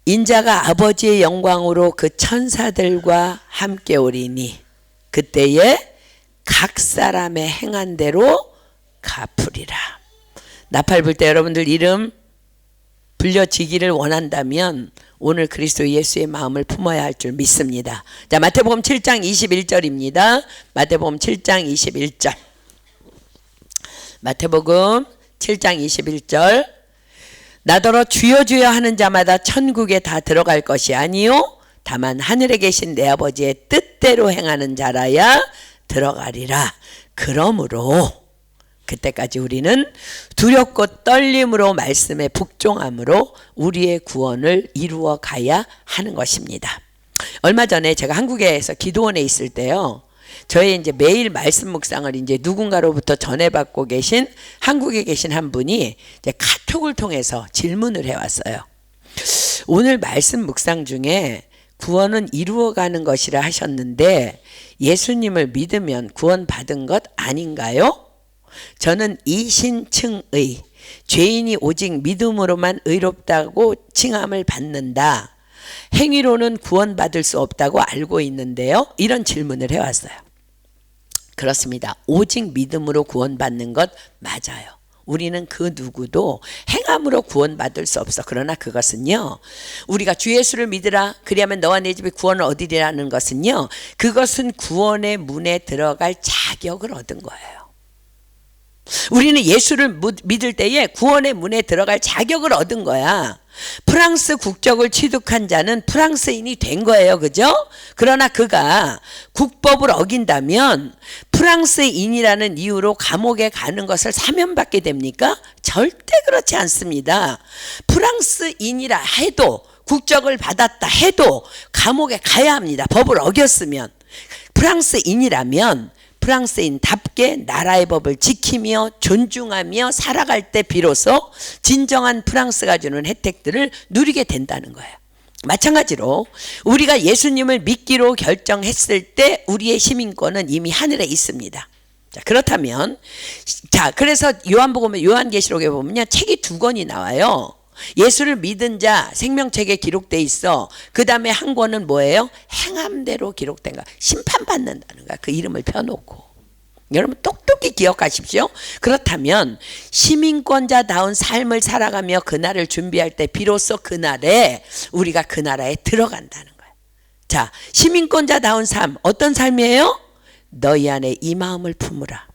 인자가 아버지의 영광으로 그 천사들과 함께 오리니 그때에 각 사람의 행한 대로 갚으리라. 나팔 불 때 여러분들 이름 불려지기를 원한다면 오늘 그리스도 예수의 마음을 품어야 할 줄 믿습니다. 자, 마태복음 7장 21절입니다. 마태복음 7장 21절. 마태복음 7장 21절. 나더러 주여 주여 하는 자마다 천국에 다 들어갈 것이 아니요 다만 하늘에 계신 내 아버지의 뜻대로 행하는 자라야 들어가리라. 그러므로 그때까지 우리는 두렵고 떨림으로 말씀에 복종함으로 우리의 구원을 이루어 가야 하는 것입니다. 얼마 전에 제가 한국에서 기도원에 있을 때요. 저희 이제 매일 말씀 묵상을 이제 누군가로부터 전해받고 계신 한국에 계신 한 분이 이제 카톡을 통해서 질문을 해왔어요. 오늘 말씀 묵상 중에 구원은 이루어가는 것이라 하셨는데 예수님을 믿으면 구원 받은 것 아닌가요? 저는 이신층의 죄인이 오직 믿음으로만 의롭다고 칭함을 받는다. 행위로는 구원받을 수 없다고 알고 있는데요. 이런 질문을 해왔어요. 그렇습니다. 오직 믿음으로 구원받는 것 맞아요. 우리는 그 누구도 행함으로 구원받을 수 없어. 그러나 그것은요, 우리가 주 예수를 믿으라 그리하면 너와 내 집이 구원을 얻으리라는 것은요, 그것은 구원의 문에 들어갈 자격을 얻은 거예요. 우리는 예수를 믿을 때에 구원의 문에 들어갈 자격을 얻은 거야. 프랑스 국적을 취득한 자는 프랑스인이 된 거예요. 그죠? 그러나 그가 국법을 어긴다면 프랑스인이라는 이유로 감옥에 가는 것을 사면받게 됩니까? 절대 그렇지 않습니다. 프랑스인이라 해도 국적을 받았다 해도 감옥에 가야 합니다. 법을 어겼으면. 프랑스인이라면 프랑스인답게 나라의 법을 지키며 존중하며 살아갈 때 비로소 진정한 프랑스가 주는 혜택들을 누리게 된다는 거예요. 마찬가지로 우리가 예수님을 믿기로 결정했을 때 우리의 시민권은 이미 하늘에 있습니다. 자, 그렇다면 그래서 요한계시록에 보면요, 책이 2권이 나와요. 예수를 믿은 자 생명책에 기록돼 있어. 그 다음에 한 권은 뭐예요? 행함대로 기록된 거. 심판받는다는 거야. 그 이름을 펴놓고. 여러분 똑똑히 기억하십시오. 그렇다면 시민권자다운 삶을 살아가며 그날을 준비할 때 비로소 그날에 우리가 그 나라에 들어간다는 거야. 자, 시민권자다운 삶 어떤 삶이에요? 너희 안에 이 마음을 품으라.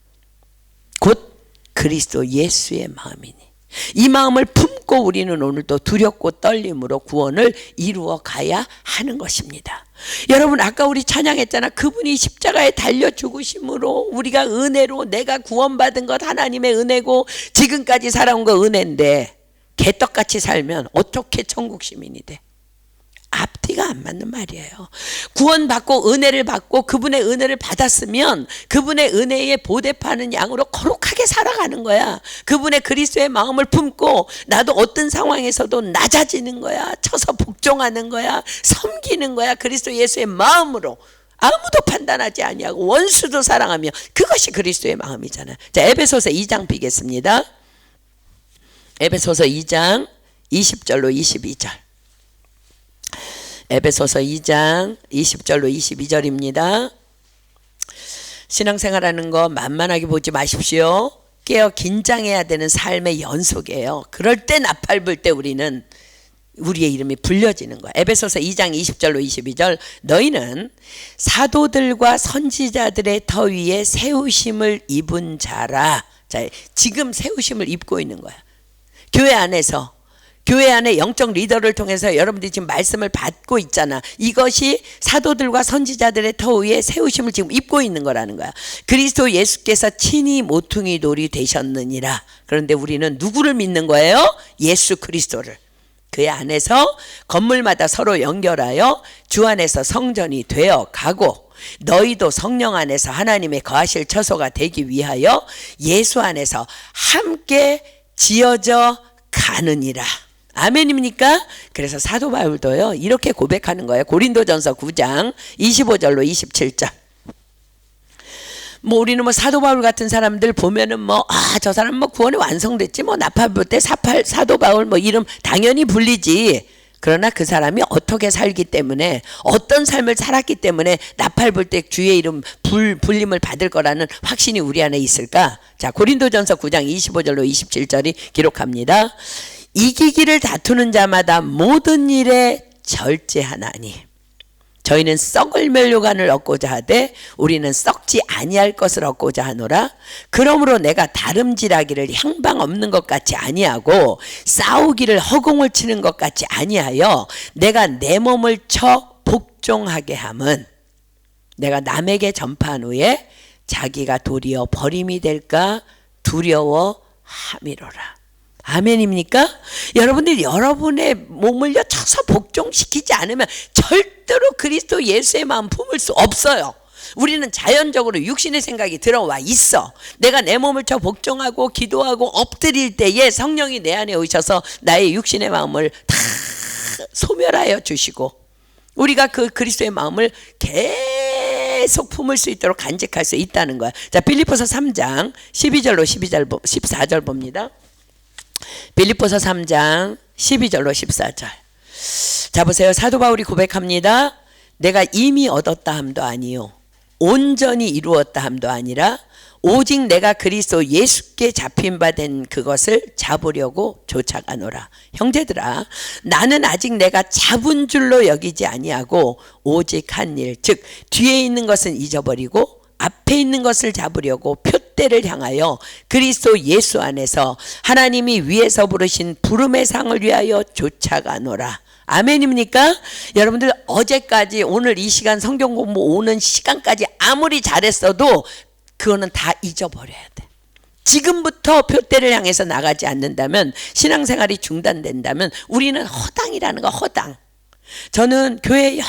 곧 그리스도 예수의 마음이니. 이 마음을 품고 우리는 오늘도 두렵고 떨림으로 구원을 이루어 가야 하는 것입니다. 여러분 아까 우리 찬양했잖아. 그분이 십자가에 달려 죽으심으로 우리가 은혜로 내가 구원받은 것 하나님의 은혜고 지금까지 살아온 거 은혜인데 개떡같이 살면 어떻게 천국 시민이 돼? 앞뒤가 안 맞는 말이에요. 구원받고 은혜를 받고 그분의 은혜를 받았으면 그분의 은혜에 보답하는 양으로 거룩하게 살아가는 거야. 그분의 그리스도의 마음을 품고 나도 어떤 상황에서도 낮아지는 거야. 쳐서 복종하는 거야. 섬기는 거야. 그리스도 예수의 마음으로 아무도 판단하지 아니하고 원수도 사랑하며 그것이 그리스도의 마음이잖아요. 자, 에베소서 2장 비겠습니다. 에베소서 2장 20절로 22절. 에베소서 2장 20절로 22절입니다. 신앙생활하는 거 만만하게 보지 마십시오. 깨어 긴장해야 되는 삶의 연속이에요. 그럴 때 나팔 불 때 우리는 우리의 이름이 불려지는 거야. 에베소서 2장 20절로 22절. 너희는 사도들과 선지자들의 터 위에 세우심을 입은 자라. 자, 지금 세우심을 입고 있는 거야. 교회 안에서 교회 안에 영적 리더를 통해서 여러분들이 지금 말씀을 받고 있잖아. 이것이 사도들과 선지자들의 터 위에 세우심을 지금 입고 있는 거라는 거야. 그리스도 예수께서 친히 모퉁이 돌이 되셨느니라. 그런데 우리는 누구를 믿는 거예요? 예수 그리스도를. 그 안에서 건물마다 서로 연결하여 주 안에서 성전이 되어 가고, 너희도 성령 안에서 하나님의 거하실 처소가 되기 위하여 예수 안에서 함께 지어져 가느니라. 아멘입니까? 그래서 사도 바울도요 이렇게 고백하는 거예요. 고린도전서 9장 25절로 27절. 우리는 사도 바울 같은 사람들 보면은 저 사람 구원이 완성됐지, 나팔 불 때 사도 바울 이름 당연히 불리지. 그러나 그 사람이 어떻게 살기 때문에, 어떤 삶을 살았기 때문에 나팔 불 때 주의 이름 불림을 받을 거라는 확신이 우리 안에 있을까? 자, 고린도전서 9장 25절로 27절이 기록합니다. 이기기를 다투는 자마다 모든 일에 절제하나니 저희는 썩을 면류관을 얻고자 하되 우리는 썩지 아니할 것을 얻고자 하노라. 그러므로 내가 다름질하기를 향방 없는 것 같이 아니하고 싸우기를 허공을 치는 것 같이 아니하여 내가 내 몸을 쳐 복종하게 함은 내가 남에게 전파한 후에 자기가 도리어 버림이 될까 두려워함이로라. 아멘입니까? 여러분들 여러분의 몸을요 쳐서 복종시키지 않으면 절대로 그리스도 예수의 마음 품을 수 없어요. 우리는 자연적으로 육신의 생각이 들어와 있어. 내가 내 몸을 쳐 복종하고 기도하고 엎드릴 때에 성령이 내 안에 오셔서 나의 육신의 마음을 다 소멸하여 주시고 우리가 그 그리스도의 마음을 계속 품을 수 있도록 간직할 수 있다는 거야. 자, 빌립보서 3장 12절로 14절 봅니다. 빌립보서 3장 12절로 14절. 자, 보세요. 사도 바울이 고백합니다. 내가 이미 얻었다 함도 아니요 온전히 이루었다 함도 아니라 오직 내가 그리스도 예수께 잡힌 바 된 그것을 잡으려고 쫓아가노라. 형제들아, 나는 아직 내가 잡은 줄로 여기지 아니하고 오직 한 일, 즉 뒤에 있는 것은 잊어버리고 앞에 있는 것을 잡으려고 표대를 향하여 그리스도 예수 안에서 하나님이 위에서 부르신 부름의 상을 위하여 쫓아가노라. 아멘입니까? 여러분들 어제까지 오늘 이 시간 성경 공부 오는 시간까지 아무리 잘했어도 그거는 다 잊어버려야 돼. 지금부터 표대를 향해서 나가지 않는다면, 신앙생활이 중단된다면 우리는 허당이라는 거. 허당. 저는 교회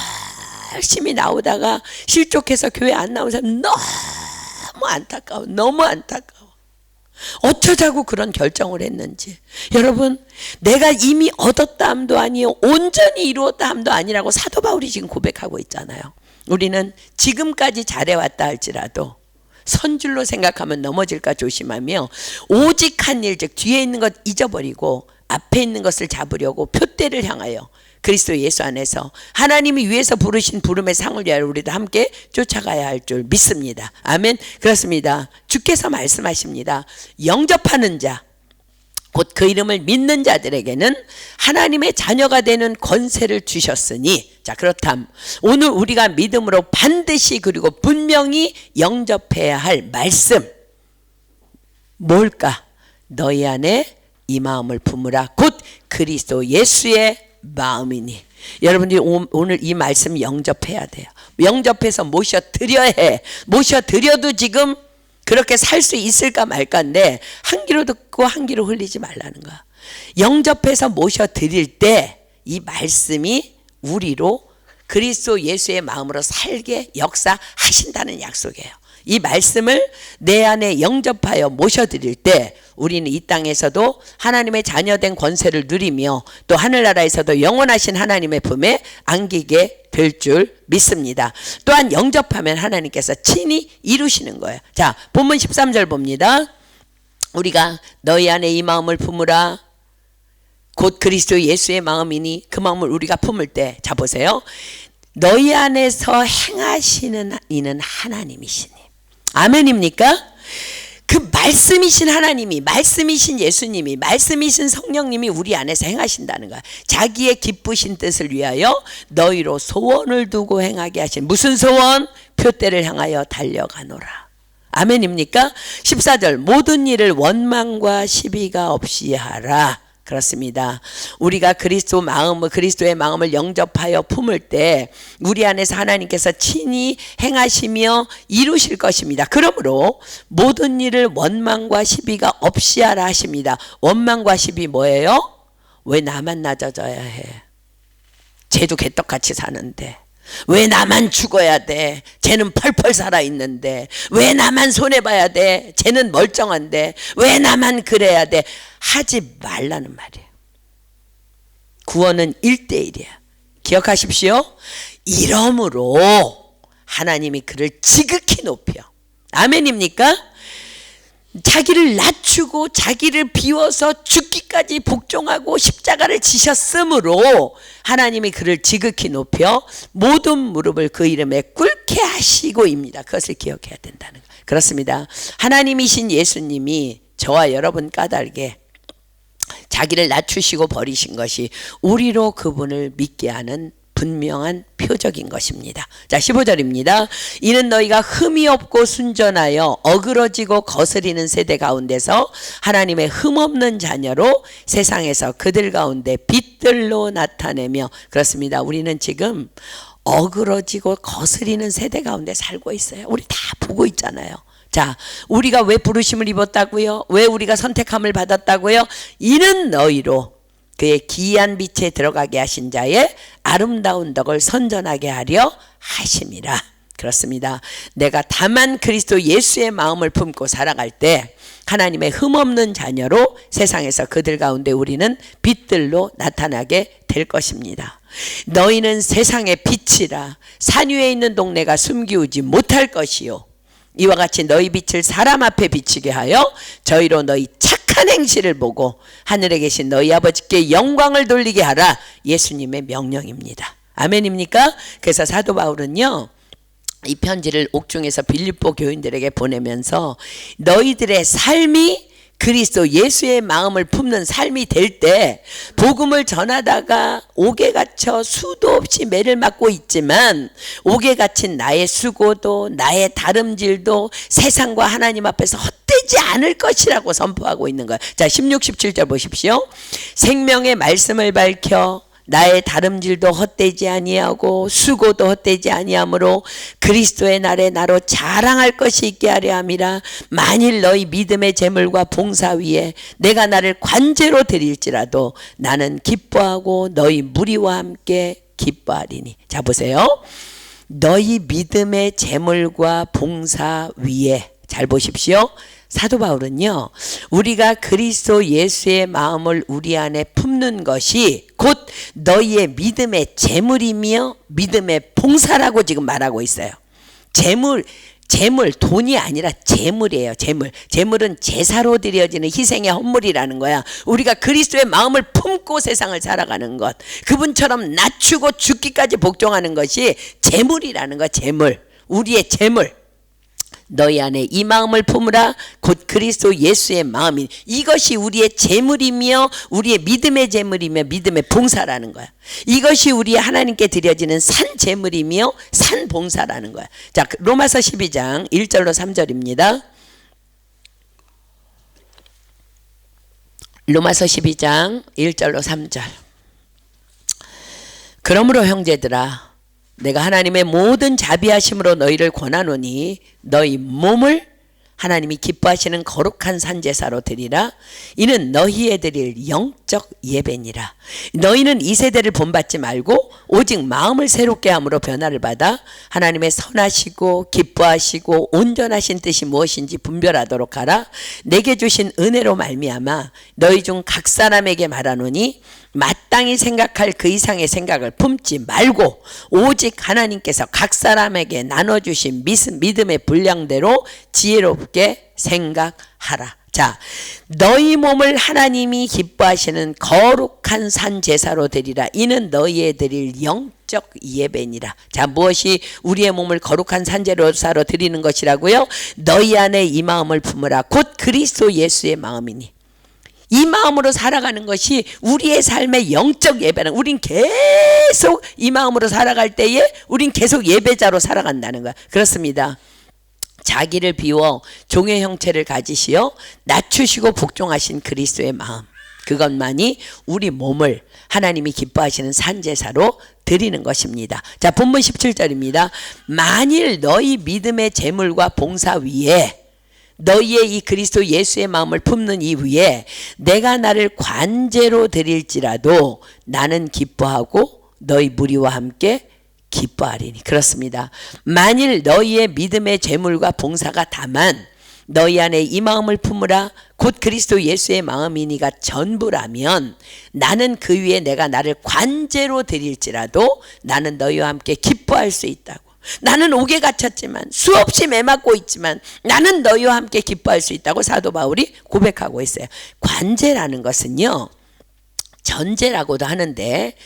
열심히 나오다가 실족해서 교회 안 나온 사람 너무 안타까워. 너무 안타까워. 어쩌자고 그런 결정을 했는지. 여러분, 내가 이미 얻었다 함도 아니요 온전히 이루었다 함도 아니라고 사도 바울이 지금 고백하고 있잖아요. 우리는 지금까지 잘해왔다 할지라도 선줄로 생각하면 넘어질까 조심하며 오직 한 일, 즉 뒤에 있는 것 잊어버리고 앞에 있는 것을 잡으려고 표대를 향하여 그리스도 예수 안에서 하나님이 위에서 부르신 부름의 상을 위하여 우리도 함께 쫓아가야 할 줄 믿습니다. 아멘. 그렇습니다. 주께서 말씀하십니다. 영접하는 자, 곧 그 이름을 믿는 자들에게는 하나님의 자녀가 되는 권세를 주셨으니, 자, 그렇담 오늘 우리가 믿음으로 반드시 그리고 분명히 영접해야 할 말씀 뭘까? 너희 안에 이 마음을 품으라. 곧 그리스도 예수의 마음이니. 여러분들이 오늘 이 말씀 영접해야 돼요. 영접해서 모셔드려야 해. 모셔드려도 지금 그렇게 살 수 있을까 말까인데 한 귀로 듣고 한 귀로 흘리지 말라는 거야. 영접해서 모셔드릴 때 이 말씀이 우리로 그리스도 예수의 마음으로 살게 역사하신다는 약속이에요. 이 말씀을 내 안에 영접하여 모셔드릴 때 우리는 이 땅에서도 하나님의 자녀된 권세를 누리며 또 하늘나라에서도 영원하신 하나님의 품에 안기게 될 줄 믿습니다. 또한 영접하면 하나님께서 친히 이루시는 거예요. 자, 본문 13절 봅니다. 우리가 너희 안에 이 마음을 품으라. 곧 그리스도 예수의 마음이니. 그 마음을 우리가 품을 때, 자 보세요. 너희 안에서 행하시는 이는 하나님이시니. 아멘입니까? 그 말씀이신 하나님이, 말씀이신 예수님이, 말씀이신 성령님이 우리 안에서 행하신다는 거야. 자기의 기쁘신 뜻을 위하여 너희로 소원을 두고 행하게 하신, 무슨 소원? 표대를 향하여 달려가노라. 아멘입니까? 14절 모든 일을 원망과 시비가 없이 하라. 그렇습니다. 우리가 그리스도의 마음을 영접하여 품을 때 우리 안에서 하나님께서 친히 행하시며 이루실 것입니다. 그러므로 모든 일을 원망과 시비가 없이 하라 하십니다. 원망과 시비 뭐예요? 왜 나만 낮아져야 해? 쟤도 개떡같이 사는데. 왜 나만 죽어야 돼? 쟤는 펄펄 살아있는데. 왜 나만 손해봐야 돼? 쟤는 멀쩡한데. 왜 나만 그래야 돼? 하지 말라는 말이에요. 구원은 1대1이야. 기억하십시오. 이러므로 하나님이 그를 지극히 높여. 아멘입니까? 자기를 낮추고 자기를 비워서 죽기까지 복종하고 십자가를 지셨으므로 하나님이 그를 지극히 높여 모든 무릎을 그 이름에 꿇게 하시고입니다. 그것을 기억해야 된다는 거예요. 그렇습니다. 하나님이신 예수님이 저와 여러분 까닭에 자기를 낮추시고 버리신 것이 우리로 그분을 믿게 하는 분명한 표적인 것입니다. 자, 15절입니다. 이는 너희가 흠이 없고 순전하여 어그러지고 거스리는 세대 가운데서 하나님의 흠없는 자녀로 세상에서 그들 가운데 빛들로 나타내며. 그렇습니다. 우리는 지금 어그러지고 거스리는 세대 가운데 살고 있어요. 우리 다 보고 있잖아요. 자, 우리가 왜 부르심을 입었다고요? 왜 우리가 선택함을 받았다고요? 이는 너희로 그의 기이한 빛에 들어가게 하신 자의 아름다운 덕을 선전하게 하려 하심이라. 그렇습니다. 내가 다만 그리스도 예수의 마음을 품고 살아갈 때 하나님의 흠없는 자녀로 세상에서 그들 가운데 우리는 빛들로 나타나게 될 것입니다. 너희는 세상의 빛이라. 산 위에 있는 동네가 숨기우지 못할 것이요, 이와 같이 너희 빛을 사람 앞에 비치게 하여 저희로 너희 착한 행실을 보고 하늘에 계신 너희 아버지께 영광을 돌리게 하라. 예수님의 명령입니다. 아멘입니까? 그래서 사도 바울은요, 이 편지를 옥중에서 빌립보 교인들에게 보내면서 너희들의 삶이 그리스도 예수의 마음을 품는 삶이 될 때 복음을 전하다가 옥에 갇혀 수도 없이 매를 맞고 있지만 옥에 갇힌 나의 수고도 나의 다름질도 세상과 하나님 앞에서 헛되지 않을 것이라고 선포하고 있는 거예요. 자, 16, 17절 보십시오. 생명의 말씀을 밝혀 나의 다름질도 헛되지 아니하고 수고도 헛되지 아니하므로 그리스도의 날에 나로 자랑할 것이 있게 하려 함이라. 만일 너희 믿음의 재물과 봉사 위에 내가 나를 관제로 드릴지라도 나는 기뻐하고 너희 무리와 함께 기뻐하리니. 자, 보세요. 너희 믿음의 재물과 봉사 위에, 잘 보십시오. 사도 바울은요, 우리가 그리스도 예수의 마음을 우리 안에 품는 것이 곧 너희의 믿음의 재물이며 믿음의 봉사라고 지금 말하고 있어요. 재물, 돈이 아니라 재물이에요. 재물은 제사로 드려지는 희생의 헌물이라는 거야. 우리가 그리스도의 마음을 품고 세상을 살아가는 것, 그분처럼 낮추고 죽기까지 복종하는 것이 재물이라는 거야. 우리의 재물. 너희 안에 이 마음을 품으라. 곧 그리스도 예수의 마음이, 이것이 우리의 재물이며 우리의 믿음의 재물이며 믿음의 봉사라는 거야. 이것이 우리 하나님께 드려지는 산 재물이며 산 봉사라는 거야. 자, 로마서 12장 1절로 3절입니다. 로마서 12장 1절로 3절. 그러므로 형제들아, 내가 하나님의 모든 자비하심으로 너희를 권하노니 너희 몸을 하나님이 기뻐하시는 거룩한 산제사로 드리라. 이는 너희에 드릴 영적 예배니라. 너희는 이 세대를 본받지 말고 오직 마음을 새롭게 함으로 변화를 받아 하나님의 선하시고 기뻐하시고 온전하신 뜻이 무엇인지 분별하도록 하라. 내게 주신 은혜로 말미암아 너희 중 각 사람에게 말하노니 마땅히 생각할 그 이상의 생각을 품지 말고 오직 하나님께서 각 사람에게 나눠주신 믿음의 분량대로 지혜롭게 생각하라. 자, 너희 몸을 하나님이 기뻐하시는 거룩한 산 제사로 드리라. 이는 너희에 드릴 영적 예배니라. 자, 무엇이 우리의 몸을 거룩한 산 제사로 드리는 것이라고요? 너희 안에 이 마음을 품으라. 곧 그리스도 예수의 마음이니. 이 마음으로 살아가는 것이 우리의 삶의 영적 예배는, 우린 계속 이 마음으로 살아갈 때에 우린 계속 예배자로 살아간다는 거야. 그렇습니다. 자기를 비워 종의 형체를 가지시어 낮추시고 복종하신 그리스도의 마음, 그것만이 우리 몸을 하나님이 기뻐하시는 산제사로 드리는 것입니다. 자, 본문 17절입니다. 만일 너희 믿음의 재물과 봉사 위에 너희의 이 그리스도 예수의 마음을 품는 이후에 내가 나를 관제로 드릴지라도 나는 기뻐하고 너희 무리와 함께 기뻐하리니. 그렇습니다. 만일 너희의 믿음의 재물과 봉사가 다만 너희 안에 이 마음을 품으라 곧 그리스도 예수의 마음이니가 전부라면 나는 그 위에 내가 나를 관제로 드릴지라도 나는 너희와 함께 기뻐할 수 있다고. 나는 옥에 갇혔지만 수없이 매맞고 있지만 나는 너희와 함께 기뻐할 수 있다고 사도 바울이 고백하고 있어요. 관제라는 것은요, 전제라고도 하는데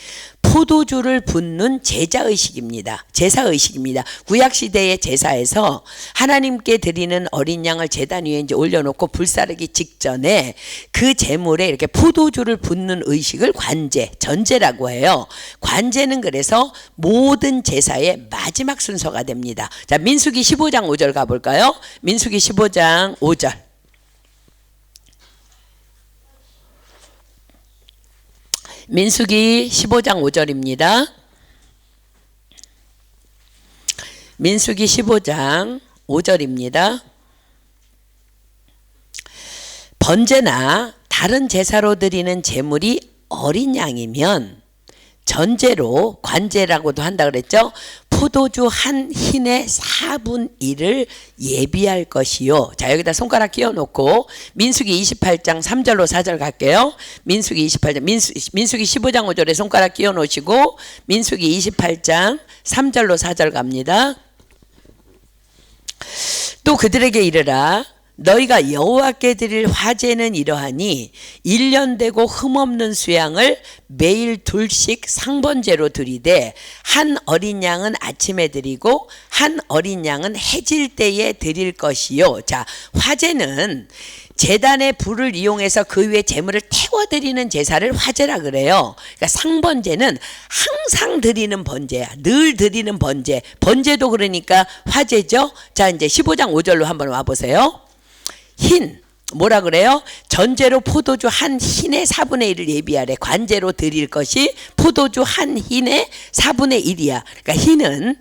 포도주를 붓는 제자의식입니다. 제사의식입니다. 구약시대의 제사에서 하나님께 드리는 어린 양을 제단 위에 이제 올려놓고 불사르기 직전에 그 제물에 이렇게 포도주를 붓는 의식을 관제, 전제라고 해요. 관제는 그래서 모든 제사의 마지막 순서가 됩니다. 자, 민수기 15장 5절 가볼까요? 민수기 15장 5절. 민수기 15장 5절입니다. 민수기 15장 5절입니다. 번제나 다른 제사로 드리는 제물이 어린 양이면 전제로 관제라고도 한다 그랬죠. 포도주 한 흰의 4분 1을 예비할 것이요. 자, 여기다 손가락 끼워놓고 민수기 28장 3절로 4절 갈게요. 민수기 28장 민수기 15장 5절에 손가락 끼워놓으시고 민수기 28장 3절로 4절 갑니다. 또 그들에게 이르라 너희가 여호와께 드릴 화제는 이러하니 1년 되고 흠없는 수양을 매일 둘씩 상번제로 드리되 한 어린 양은 아침에 드리고 한 어린 양은 해질 때에 드릴 것이요. 자, 화제는 제단의 불을 이용해서 그 위에 제물을 태워드리는 제사를 화제라 그래요. 그러니까 상번제는 항상 드리는 번제야. 늘 드리는 번제. 번제도 그러니까 화제죠. 자, 이제 15장 5절로 한번 와보세요. 흰 뭐라 그래요? 전제로 포도주 한 흰의 4분의 1을 예비하래. 관제로 드릴 것이 포도주 한 흰의 4분의 1이야. 그러니까 흰은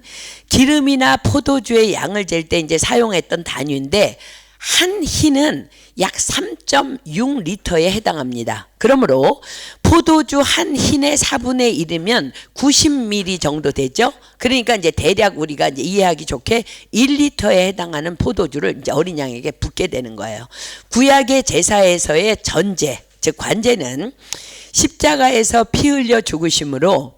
기름이나 포도주의 양을 잴 때 이제 사용했던 단위인데 한 흰은 약 3.6리터에 해당합니다. 그러므로 포도주 한 흰의 4분의 1이면 90ml 정도 되죠. 그러니까 이제 대략 우리가 이제 이해하기 좋게 1리터에 해당하는 포도주를 이제 어린 양에게 붓게 되는 거예요. 구약의 제사에서의 전제, 즉 관제는 십자가에서 피 흘려 죽으심으로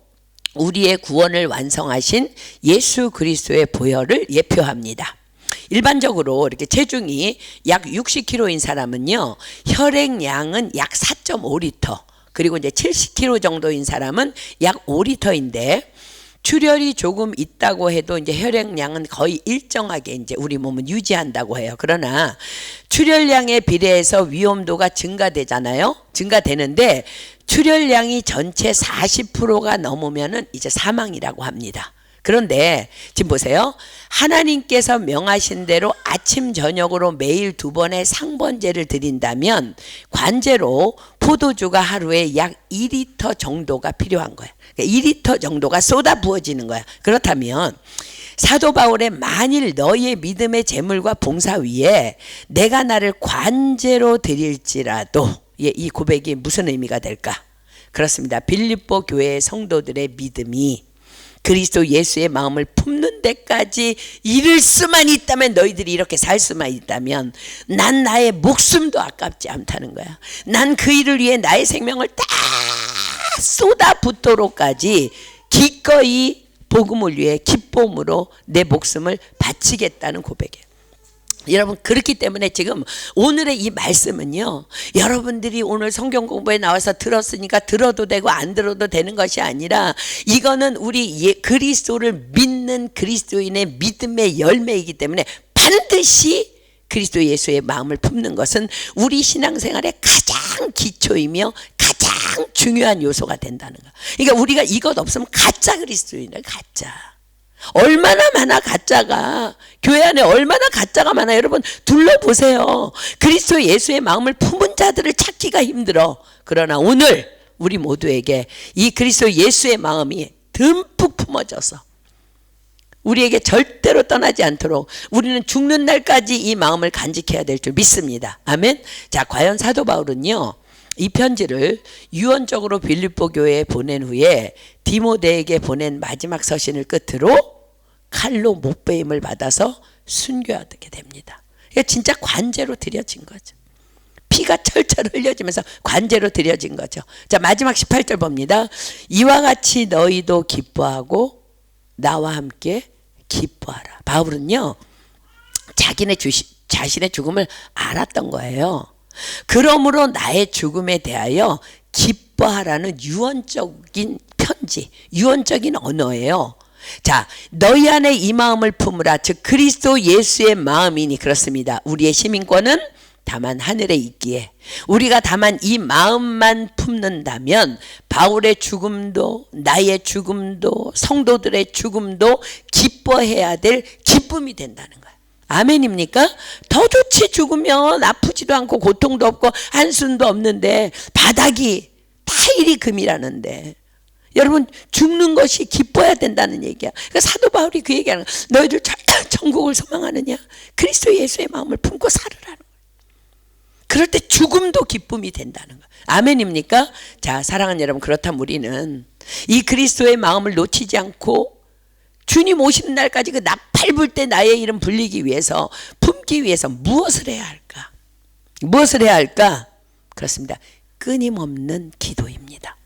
우리의 구원을 완성하신 예수 그리스도의 보혈을 예표합니다. 일반적으로 이렇게 체중이 약 60kg인 사람은요, 혈액량은 약 4.5리터, 그리고 이제 70kg 정도인 사람은 약 5리터인데 출혈이 조금 있다고 해도 이제 혈액량은 거의 일정하게 이제 우리 몸은 유지한다고 해요. 그러나 출혈량에 비례해서 위험도가 증가되잖아요. 증가되는데 출혈량이 전체 40%가 넘으면은 이제 사망이라고 합니다. 그런데 지금 보세요. 하나님께서 명하신 대로 아침 저녁으로 매일 2번의 상번제를 드린다면 관제로 포도주가 하루에 약 2리터 정도가 필요한 거예요. 2리터 정도가 쏟아 부어지는 거야. 그렇다면 사도 바울의 만일 너희의 믿음의 재물과 봉사 위에 내가 나를 관제로 드릴지라도, 이 고백이 무슨 의미가 될까? 그렇습니다. 빌립보 교회의 성도들의 믿음이 그리스도 예수의 마음을 품는 데까지 이를 수만 있다면, 너희들이 이렇게 살 수만 있다면 난 나의 목숨도 아깝지 않다는 거야. 난 그 일을 위해 나의 생명을 다 쏟아붓도록까지 기꺼이 복음을 위해 기쁨으로 내 목숨을 바치겠다는 고백이에요. 여러분, 그렇기 때문에 지금 오늘의 이 말씀은요, 여러분들이 오늘 성경 공부에 나와서 들었으니까 들어도 되고 안 들어도 되는 것이 아니라 이거는 우리 그리스도를 믿는 그리스도인의 믿음의 열매이기 때문에 반드시 그리스도 예수의 마음을 품는 것은 우리 신앙생활의 가장 기초이며 가장 중요한 요소가 된다는 거. 그러니까 우리가 이것 없으면 가짜 그리스도인이에요. 가짜. 얼마나 많아 가짜가. 교회 안에 얼마나 가짜가 많아. 여러분 둘러보세요. 그리스도 예수의 마음을 품은 자들을 찾기가 힘들어. 그러나 오늘 우리 모두에게 이 그리스도 예수의 마음이 듬뿍 품어져서 우리에게 절대로 떠나지 않도록 우리는 죽는 날까지 이 마음을 간직해야 될 줄 믿습니다. 아멘. 자, 과연 사도 바울은요, 이 편지를 유언적으로 빌립보 교회에 보낸 후에 디모데에게 보낸 마지막 서신을 끝으로 칼로 못베임을 받아서 순교하게 됩니다. 이게 진짜 관제로 드려진 거죠. 피가 철철 흘려지면서 관제로 드려진 거죠. 자, 마지막 18절 봅니다. 이와 같이 너희도 기뻐하고 나와 함께 기뻐하라. 바울은요, 자신의 죽음을 알았던 거예요. 그러므로 나의 죽음에 대하여 기뻐하라는 유언적인 편지, 유언적인 언어예요. 자, 너희 안에 이 마음을 품으라. 즉 그리스도 예수의 마음이니. 그렇습니다. 우리의 시민권은 다만 하늘에 있기에 우리가 다만 이 마음만 품는다면 바울의 죽음도 나의 죽음도 성도들의 죽음도 기뻐해야 될 기쁨이 된다는 거예요. 아멘입니까? 더 좋지. 죽으면 아프지도 않고 고통도 없고 한숨도 없는데 바닥이 타일이 금이라는데 여러분 죽는 것이 기뻐야 된다는 얘기야. 그러니까 사도 바울이 그 얘기하는 거야. 너희들 천국을 소망하느냐? 그리스도 예수의 마음을 품고 살으라는 거야. 그럴 때 죽음도 기쁨이 된다는 거야. 아멘입니까? 자, 사랑하는 여러분, 그렇다면 우리는 이 그리스도의 마음을 놓치지 않고 주님 오시는 날까지 그 나팔 불 때 나의 이름 불리기 위해서, 품기 위해서 무엇을 해야 할까? 무엇을 해야 할까? 그렇습니다. 끊임없는 기도입니다.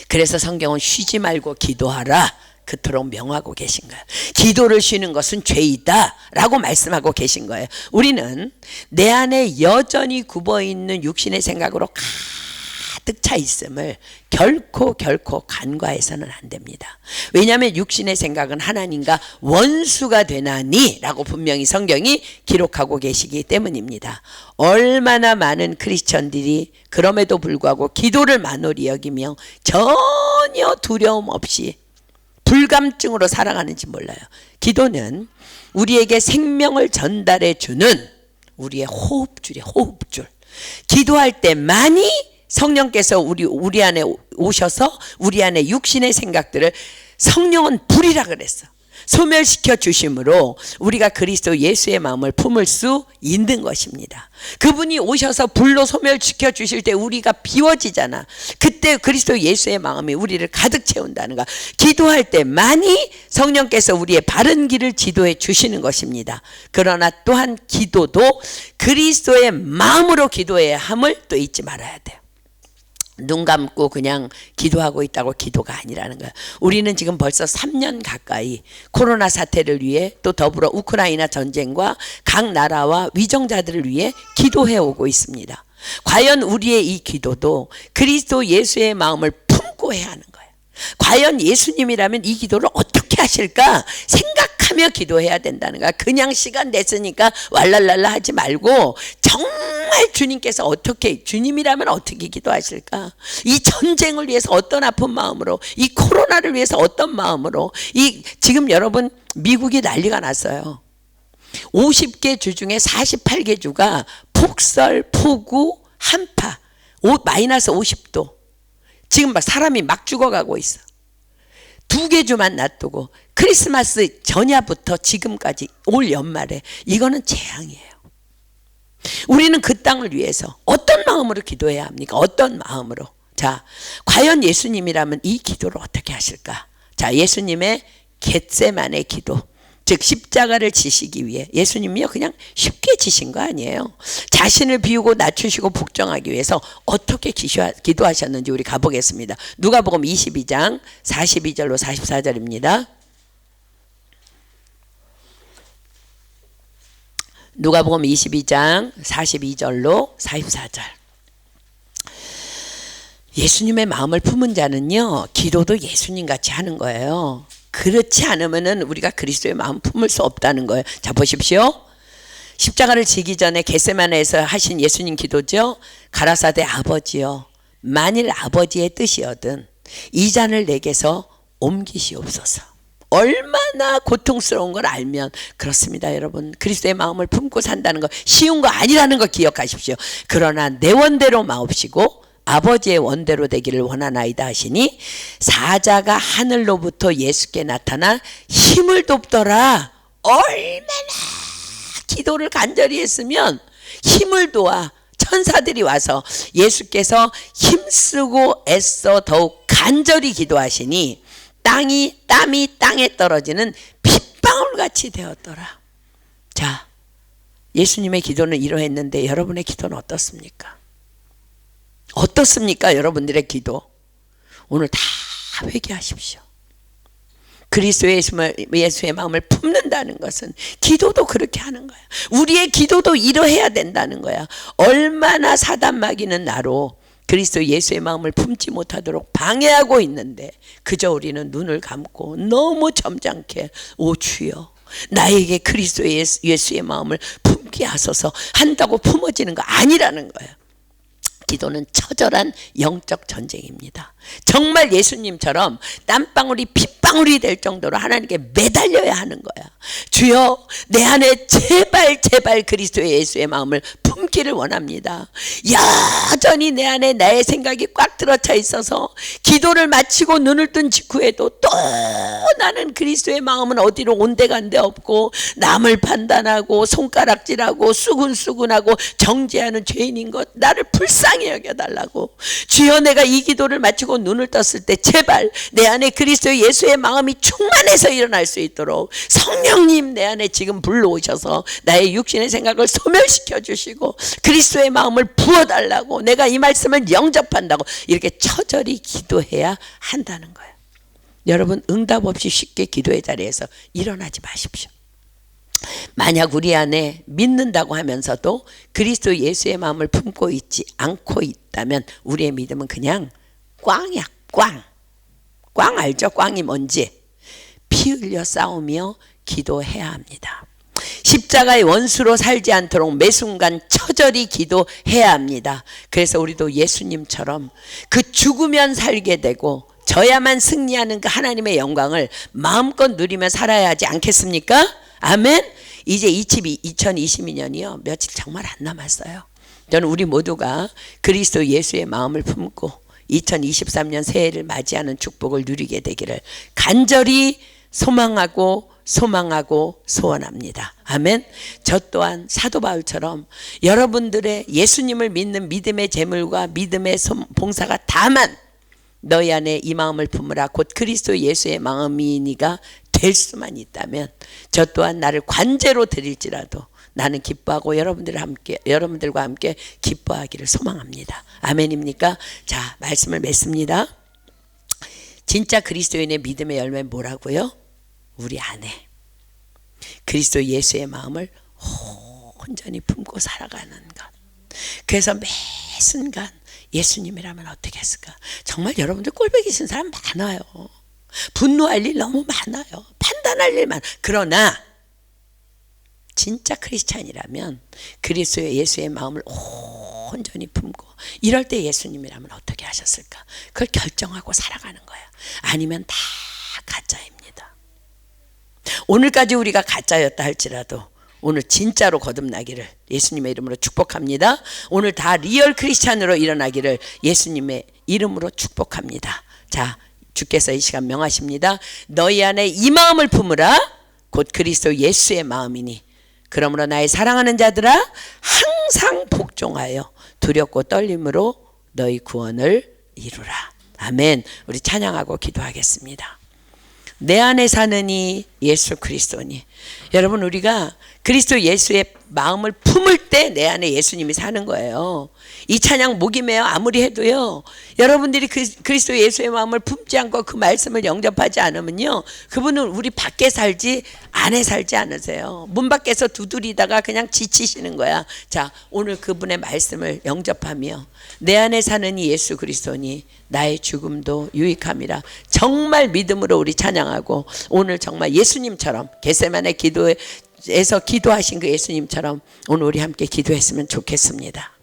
그래서 성경은 쉬지 말고 기도하라 그토록 명하고 계신 거예요. 기도를 쉬는 것은 죄이다 라고 말씀하고 계신 거예요. 우리는 내 안에 여전히 굽어있는 육신의 생각으로 가득 차 있음을 결코 간과해서는 안 됩니다. 왜냐하면 육신의 생각은 하나님과 원수가 되나니 라고 분명히 성경이 기록하고 계시기 때문입니다. 얼마나 많은 크리스천들이 그럼에도 불구하고 기도를 만홀히 여기며 전혀 두려움 없이 불감증으로 살아가는지 몰라요. 기도는 우리에게 생명을 전달해 주는 우리의 호흡줄이에요. 호흡줄. 기도할 때만이 성령께서 우리 안에 오셔서 우리 안에 육신의 생각들을, 성령은 불이라 그랬어, 소멸시켜 주심으로 우리가 그리스도 예수의 마음을 품을 수 있는 것입니다. 그분이 오셔서 불로 소멸시켜 주실 때 우리가 비워지잖아. 그때 그리스도 예수의 마음이 우리를 가득 채운다는 거. 기도할 때만이 성령께서 우리의 바른 길을 지도해 주시는 것입니다. 그러나 또한 기도도 그리스도의 마음으로 기도해야 함을 또 잊지 말아야 돼요. 눈 감고 그냥 기도하고 있다고 기도가 아니라는 거예요. 우리는 지금 벌써 3년 가까이 코로나 사태를 위해 또 더불어 우크라이나 전쟁과 각 나라와 위정자들을 위해 기도해 오고 있습니다. 과연 우리의 이 기도도 그리스도 예수의 마음을 품고 해야 하는 거예요. 과연 예수님이라면 이 기도를 어떻게 하실까 생각하며 기도해야 된다는 거야. 그냥 시간 냈으니까 왈랄랄라 하지 말고 정말 주님께서 어떻게, 주님이라면 어떻게 기도하실까? 이 전쟁을 위해서 어떤 아픈 마음으로, 이 코로나를 위해서 어떤 마음으로, 지금 여러분 미국이 난리가 났어요. 50개 주 중에 48개 주가 폭설, 폭우, 한파, 마이너스 50도. 지금 막 사람이 막 죽어가고 있어. 2개 주만 놔두고 크리스마스 전야부터 지금까지 올 연말에 이거는 재앙이에요. 우리는 그 땅을 위해서 어떤 마음으로 기도해야 합니까? 어떤 마음으로? 자, 과연 예수님이라면 이 기도를 어떻게 하실까? 자, 예수님의 겟세마네 기도, 즉 십자가를 지시기 위해 예수님이요 그냥 쉽게 지신 거 아니에요. 자신을 비우고 낮추시고 복종하기 위해서 어떻게 기도하셨는지 우리 가보겠습니다. 누가복음 22장 42절로 44절입니다. 누가복음 22장 42절로 44절. 예수님의 마음을 품은 자는요 기도도 예수님같이 하는 거예요. 그렇지 않으면은 우리가 그리스도의 마음 품을 수 없다는 거예요. 자, 보십시오. 십자가를 지기 전에 겟세마네에서 하신 예수님 기도죠. 가라사대 아버지여, 만일 아버지의 뜻이거든 이 잔을 내게서 옮기시옵소서. 얼마나 고통스러운 걸 알면 그렇습니다. 여러분, 그리스도의 마음을 품고 산다는 거 쉬운 거 아니라는 거 기억하십시오. 그러나 내 원대로 마옵시고 아버지의 원대로 되기를 원하나이다 하시니 사자가 하늘로부터 예수께 나타나 힘을 돕더라. 얼마나 기도를 간절히 했으면 힘을 도와 천사들이 와서 예수께서 힘쓰고 애써 더욱 간절히 기도하시니 땀이 땅에 떨어지는 핏방울같이 되었더라. 자, 예수님의 기도는 이러했는데 여러분의 기도는 어떻습니까? 어떻습니까? 여러분들의 기도 오늘 다 회개하십시오. 그리스도의 예수의 마음을 품는다는 것은 기도도 그렇게 하는 거야. 우리의 기도도 이러해야 된다는 거야. 얼마나 사단 마귀는 나로 그리스도 예수의 마음을 품지 못하도록 방해하고 있는데 그저 우리는 눈을 감고 너무 점잖게 오 주여 나에게 그리스도 예수의 마음을 품게 하소서 한다고 품어지는 거 아니라는 거야. 기도는 처절한 영적 전쟁입니다. 정말 예수님처럼 땀방울이 핏방울이 될 정도로 하나님께 매달려야 하는 거야. 주여 내 안에 제발 그리스도의 예수의 마음을 품기를 원합니다. 여전히 내 안에 나의 생각이 꽉 들어차 있어서 기도를 마치고 눈을 뜬 직후에도 또 나는 그리스도의 마음은 어디로 온데간데 없고 남을 판단하고 손가락질하고 수군수군하고 정죄하는 죄인인 것 나를 불쌍히 여겨달라고. 주여 내가 이 기도를 마치고 눈을 떴을 때 제발 내 안에 그리스도 예수의 마음이 충만해서 일어날 수 있도록 성령님 내 안에 지금 불러오셔서 나의 육신의 생각을 소멸시켜 주시고 그리스도의 마음을 부어달라고 내가 이 말씀을 영접한다고 이렇게 처절히 기도해야 한다는 거예요. 여러분 응답 없이 쉽게 기도의 자리에서 일어나지 마십시오. 만약 우리 안에 믿는다고 하면서도 그리스도 예수의 마음을 품고 있지 않고 있다면 우리의 믿음은 그냥 꽝이야. 꽝 알죠? 꽝이 뭔지. 피 흘려 싸우며 기도해야 합니다. 십자가의 원수로 살지 않도록 매 순간 처절히 기도해야 합니다. 그래서 우리도 예수님처럼 그 죽으면 살게 되고 져야만 승리하는 그 하나님의 영광을 마음껏 누리며 살아야 하지 않겠습니까? 아멘. 이제 2022년이요 며칠 정말 안 남았어요. 저는 우리 모두가 그리스도 예수의 마음을 품고 2023년 새해를 맞이하는 축복을 누리게 되기를 간절히 소망하고 소원합니다. 아멘. 저 또한 사도 바울처럼 여러분들의 예수님을 믿는 믿음의 재물과 믿음의 봉사가 다만 너희 안에 이 마음을 품으라 곧 그리스도 예수의 마음이니가 될 수만 있다면 저 또한 나를 관제로 드릴지라도 나는 기뻐하고 여러분들과 함께 기뻐하기를 소망합니다. 아멘입니까? 자, 말씀을 맺습니다. 진짜 그리스도인의 믿음의 열매는 뭐라고요? 우리 안에 그리스도 예수의 마음을 온전히 품고 살아가는 것. 그래서 매 순간 예수님이라면 어떻게 했을까? 정말 여러분들 꼴보기 싫은 사람 많아요. 분노할 일 너무 많아요. 판단할 일 많아요. 그러나 진짜 크리스찬이라면 그리스도의 예수의 마음을 온전히 품고 이럴 때 예수님이라면 어떻게 하셨을까? 그걸 결정하고 살아가는 거예요. 아니면 다 가짜입니다. 오늘까지 우리가 가짜였다 할지라도 오늘 진짜로 거듭나기를 예수님의 이름으로 축복합니다. 오늘 다 리얼 크리스찬으로 일어나기를 예수님의 이름으로 축복합니다. 자, 주께서 이 시간 명하십니다. 너희 안에 이 마음을 품으라 곧 그리스도 예수의 마음이니 그러므로 나의 사랑하는 자들아 항상 복종하여 두렵고 떨림으로 너희 구원을 이루라. 아멘. 우리 찬양하고 기도하겠습니다. 내 안에 사느니 예수 그리스도니. 여러분 우리가 그리스도 예수의 마음을 품을 때 내 안에 예수님이 사는 거예요. 이 찬양 목이 메어 아무리 해도요 여러분들이 그리스도 예수의 마음을 품지 않고 그 말씀을 영접하지 않으면요 그분은 우리 밖에 살지 안에 살지 않으세요. 문 밖에서 두드리다가 그냥 지치시는 거야. 자, 오늘 그분의 말씀을 영접하며 내 안에 사는 이 예수 그리스도니 나의 죽음도 유익함이라 정말 믿음으로 우리 찬양하고 오늘 정말 예수님처럼 겟세마네 기도에서 기도하신 그 예수님처럼 오늘 우리 함께 기도했으면 좋겠습니다.